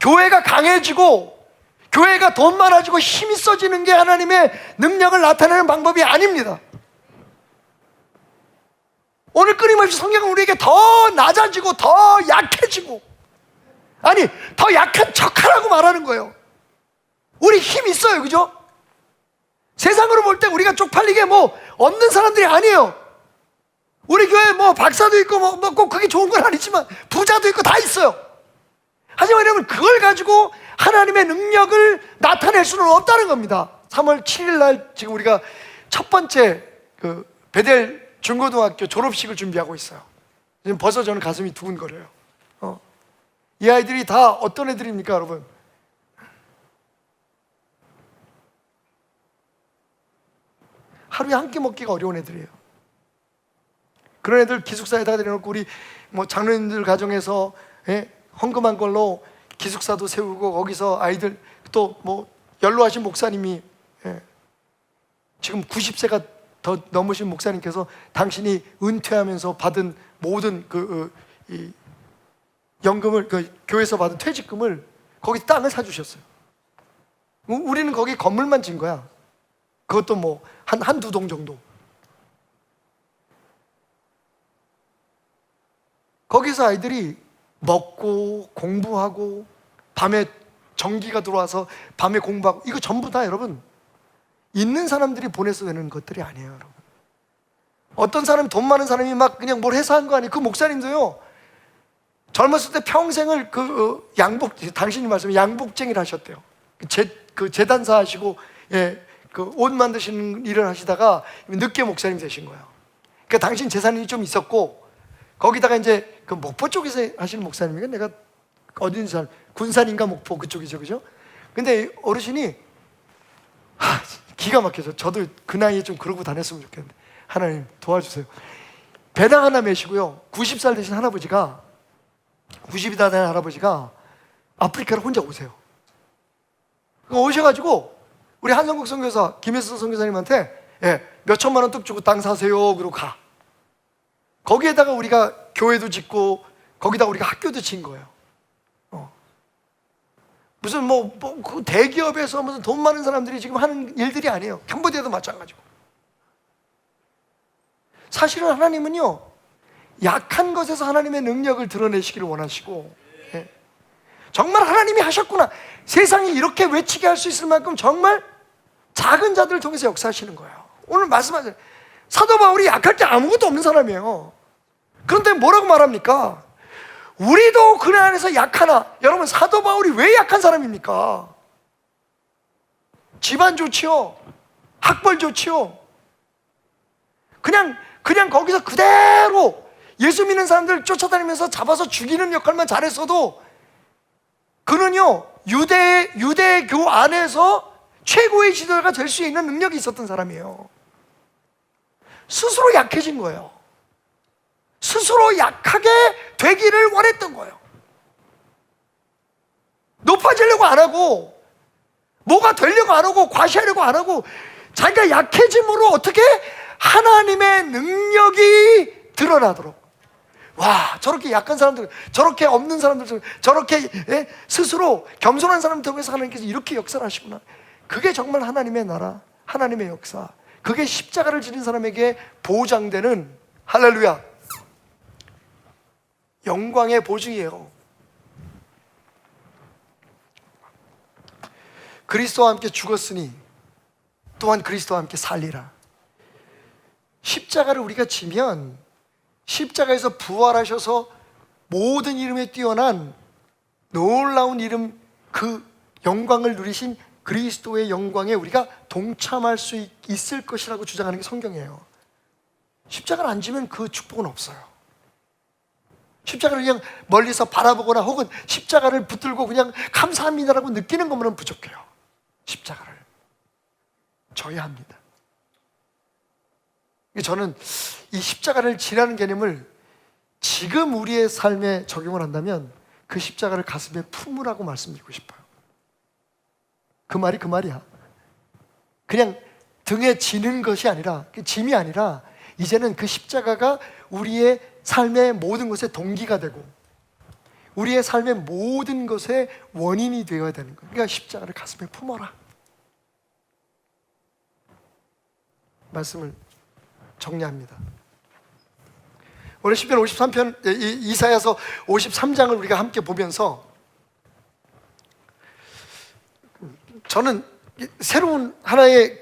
교회가 강해지고 교회가 돈 많아지고 힘이 써지는 게 하나님의 능력을 나타내는 방법이 아닙니다. 오늘 끊임없이 성경은 우리에게 더 낮아지고 더 약해지고, 아니 더 약한 척하라고 말하는 거예요. 우리 힘 있어요, 그죠? 세상으로 볼 때 우리가 쪽팔리게 뭐 없는 사람들이 아니에요. 우리 교회 뭐 박사도 있고 뭐 꼭 그게 좋은 건 아니지만 부자도 있고 다 있어요. 하지만 여러분, 그걸 가지고 하나님의 능력을 나타낼 수는 없다는 겁니다. 3월 7일 날 지금 우리가 첫 번째 그 베델 중고등학교 졸업식을 준비하고 있어요. 지금 벌써 저는 가슴이 두근거려요. 이 아이들이 다 어떤 애들입니까, 여러분? 하루에 한 끼 먹기가 어려운 애들이에요. 그런 애들 기숙사에다가 내려놓고 우리 뭐 장로님들 가정에서 헌금한 걸로 기숙사도 세우고, 거기서 아이들 또 뭐 연로하신 목사님이 지금 90세가 더 넘으신 목사님께서 당신이 은퇴하면서 받은 모든 이 연금을, 그 교회에서 받은 퇴직금을 거기 땅을 사주셨어요. 우리는 거기 건물만 진 거야. 그것도 뭐 한두 동 정도. 거기서 아이들이 먹고 공부하고, 밤에 전기가 들어와서 밤에 공부하고, 이거 전부 다 여러분 있는 사람들이 보내서 되는 것들이 아니에요, 여러분. 어떤 사람이, 돈 많은 사람이 막 그냥 뭘 해서 한 거 아니에요. 그 목사님도요, 젊었을 때 평생을 당신이 말씀에 양복쟁이를 하셨대요. 그 재단사 하시고, 그 옷 만드시는 일을 하시다가 늦게 목사님 되신 거예요. 그러니까 당신 재산이 좀 있었고, 거기다가 이제 그 목포 쪽에서 하시는 목사님이니까, 내가 어딘지 잘, 군산인가 목포 그쪽이죠, 그죠? 근데 어르신이 기가 막혀서, 저도 그 나이에 좀 그러고 다녔으면 좋겠는데 하나님 도와주세요. 배낭 하나 메시고요, 90살 되신 할아버지가, 90이 다 된 할아버지가 아프리카로 혼자 오세요. 오셔가지고 우리 한성국 선교사 김혜수 선교사님한테 몇 천만 원 뚝 주고 땅 사세요 그러고 가. 거기에다가 우리가 교회도 짓고, 거기다가 우리가 학교도 진 거예요. 무슨 그 대기업에서 무슨 돈 많은 사람들이 지금 하는 일들이 아니에요. 캄보디아도 마찬가지고. 사실은 하나님은요, 약한 것에서 하나님의 능력을 드러내시기를 원하시고, 정말 하나님이 하셨구나, 세상이 이렇게 외치게 할 수 있을 만큼 정말 작은 자들을 통해서 역사하시는 거예요. 오늘 말씀하신 사도 바울이 약할 게 아무것도 없는 사람이에요. 그런데 뭐라고 말합니까? 우리도 그네 안에서 약하나. 여러분, 사도 바울이 왜 약한 사람입니까? 집안 좋지요, 학벌 좋지요. 그냥 거기서 그대로 예수 믿는 사람들 쫓아다니면서 잡아서 죽이는 역할만 잘했어도 그는요 유대교 안에서 최고의 지도자가 될 수 있는 능력이 있었던 사람이에요. 스스로 약해진 거예요. 스스로 약하게 되기를 원했던 거예요. 높아지려고 안 하고, 뭐가 되려고 안 하고, 과시하려고 안 하고, 자기가 약해짐으로 어떻게 하나님의 능력이 드러나도록. 와, 저렇게 약한 사람들, 저렇게 없는 사람들, 저렇게 스스로 겸손한 사람들 통해서 하나님께서 이렇게 역사를 하시구나. 그게 정말 하나님의 나라, 하나님의 역사, 그게 십자가를 지닌 사람에게 보장되는, 할렐루야, 영광의 보증이에요. 그리스도와 함께 죽었으니 또한 그리스도와 함께 살리라. 십자가를 우리가 지면 십자가에서 부활하셔서 모든 이름에 뛰어난 놀라운 이름, 그 영광을 누리신 그리스도의 영광에 우리가 동참할 수 있을 것이라고 주장하는 게 성경이에요. 십자가를 안 지면 그 축복은 없어요. 십자가를 그냥 멀리서 바라보거나 혹은 십자가를 붙들고 그냥 감사합니다라고 느끼는 것만은 부족해요. 십자가를 져야 합니다. 저는 이 십자가를 지라는 개념을 지금 우리의 삶에 적용을 한다면 그 십자가를 가슴에 품으라고 말씀드리고 싶어요. 그 말이 그 말이야. 그냥 등에 지는 것이 아니라, 짐이 아니라 이제는 그 십자가가 우리의 삶의 모든 것의 동기가 되고 우리의 삶의 모든 것의 원인이 되어야 되는 거예요. 그러니까 십자가를 가슴에 품어라. 말씀을 정리합니다. 오늘 시편 53편, 이사야서 53장을 우리가 함께 보면서 저는 새로운 하나의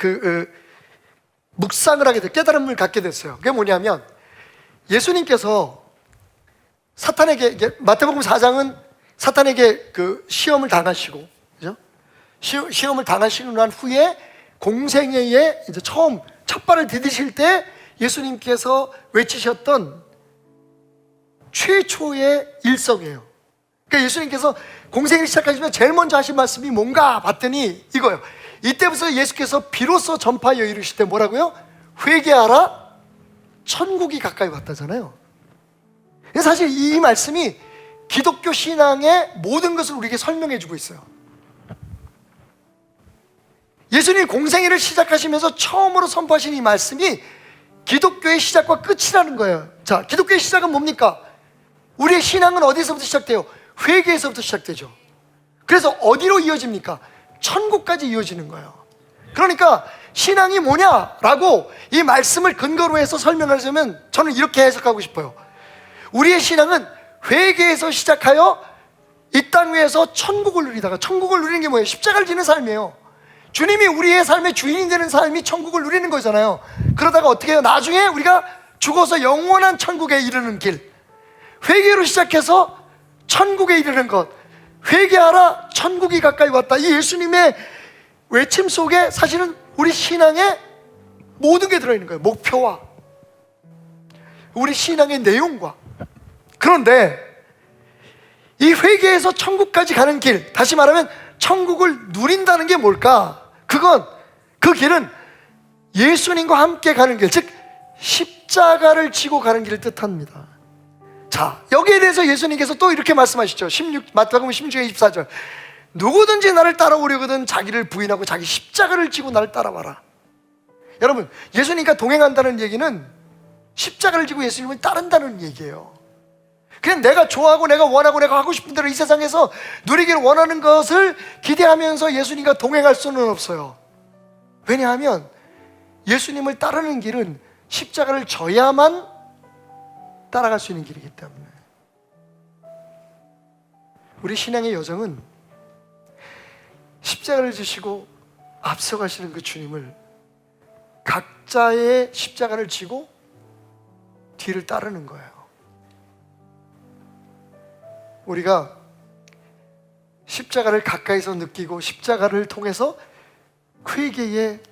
묵상을 하게 돼, 깨달음을 갖게 됐어요. 그게 뭐냐면 예수님께서 사탄에게, 마태복음 4장은 사탄에게 그 시험을 당하시고, 그죠? 시험을 당하시고 난 후에 공생애에 이제 처음 첫 발을 디디실 때 예수님께서 외치셨던 최초의 일성이에요. 그러니까 예수님께서 공생애를 시작하시면 제일 먼저 하신 말씀이 뭔가 봤더니 이거예요. 이때부터 예수께서 비로소 전파하여 이르실 때 뭐라고요? 회개하라, 천국이 가까이 왔다잖아요. 사실 이 말씀이 기독교 신앙의 모든 것을 우리에게 설명해 주고 있어요. 예수님이 공생애를 시작하시면서 처음으로 선포하신 이 말씀이 기독교의 시작과 끝이라는 거예요. 자, 기독교의 시작은 뭡니까? 우리의 신앙은 어디서부터 시작돼요? 회개에서부터 시작되죠. 그래서 어디로 이어집니까? 천국까지 이어지는 거예요. 그러니까 신앙이 뭐냐라고 이 말씀을 근거로 해서 설명하자면 저는 이렇게 해석하고 싶어요. 우리의 신앙은 회개에서 시작하여 이 땅 위에서 천국을 누리다가, 천국을 누리는 게 뭐예요? 십자가를 지는 삶이에요. 주님이 우리의 삶의 주인이 되는 삶이 천국을 누리는 거잖아요. 그러다가 어떻게 해요? 나중에 우리가 죽어서 영원한 천국에 이르는 길, 회개로 시작해서 천국에 이르는 것, 회개하라, 천국이 가까이 왔다. 이 예수님의 외침 속에 사실은 우리 신앙의 모든 게 들어있는 거예요. 목표와 우리 신앙의 내용과. 그런데 이 회개에서 천국까지 가는 길, 다시 말하면 천국을 누린다는 게 뭘까? 그 길은 예수님과 함께 가는 길, 즉 십자가를 지고 가는 길을 뜻합니다. 자, 여기에 대해서 예수님께서 또 이렇게 말씀하시죠. 마태복음 16장 24절, 누구든지 나를 따라오려거든 자기를 부인하고 자기 십자가를 지고 나를 따라와라. 여러분, 예수님과 동행한다는 얘기는 십자가를 지고 예수님을 따른다는 얘기예요. 그냥 내가 좋아하고 내가 원하고 내가 하고 싶은 대로 이 세상에서 누리기를 원하는 것을 기대하면서 예수님과 동행할 수는 없어요. 왜냐하면 예수님을 따르는 길은 십자가를 져야만 따라갈 수 있는 길이기 때문에. 우리 신앙의 여정은 십자가를 지시고 앞서가시는 그 주님을 각자의 십자가를 지고 뒤를 따르는 거예요. 우리가 십자가를 가까이서 느끼고 십자가를 통해서 회개의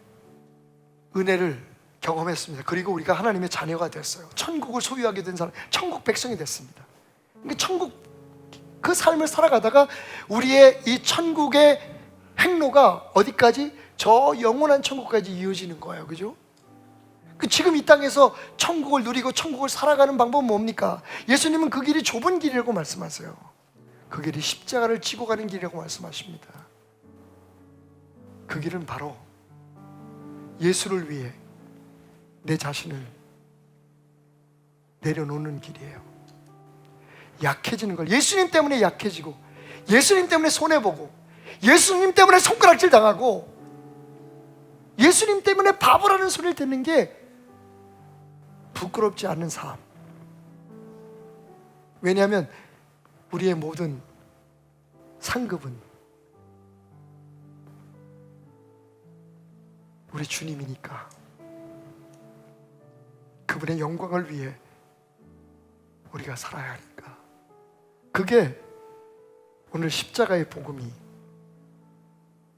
은혜를 경험했습니다. 그리고 우리가 하나님의 자녀가 됐어요. 천국을 소유하게 된 사람, 천국 백성이 됐습니다. 그러니까 천국 그 삶을 살아가다가 우리의 이 천국의 행로가 어디까지? 저 영원한 천국까지 이어지는 거예요. 그죠? 지금 이 땅에서 천국을 누리고 천국을 살아가는 방법은 뭡니까? 예수님은 그 길이 좁은 길이라고 말씀하세요. 그 길이 십자가를 지고 가는 길이라고 말씀하십니다. 그 길은 바로 예수를 위해 내 자신을 내려놓는 길이에요. 약해지는 걸, 예수님 때문에 약해지고, 예수님 때문에 손해보고, 예수님 때문에 손가락질 당하고, 예수님 때문에 바보라는 소리를 듣는 게 부끄럽지 않은 삶. 왜냐하면 우리의 모든 상급은 우리 주님이니까. 그분의 영광을 위해 우리가 살아야 하니까. 그게 오늘 십자가의 복음이,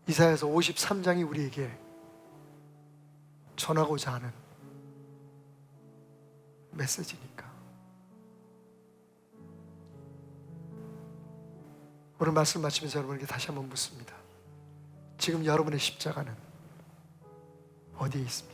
이사야서 53장이 우리에게 전하고자 하는 메시지니까. 오늘 말씀 마치면서 여러분에게 다시 한번 묻습니다. 지금 여러분의 십자가는 어디에 있습니까?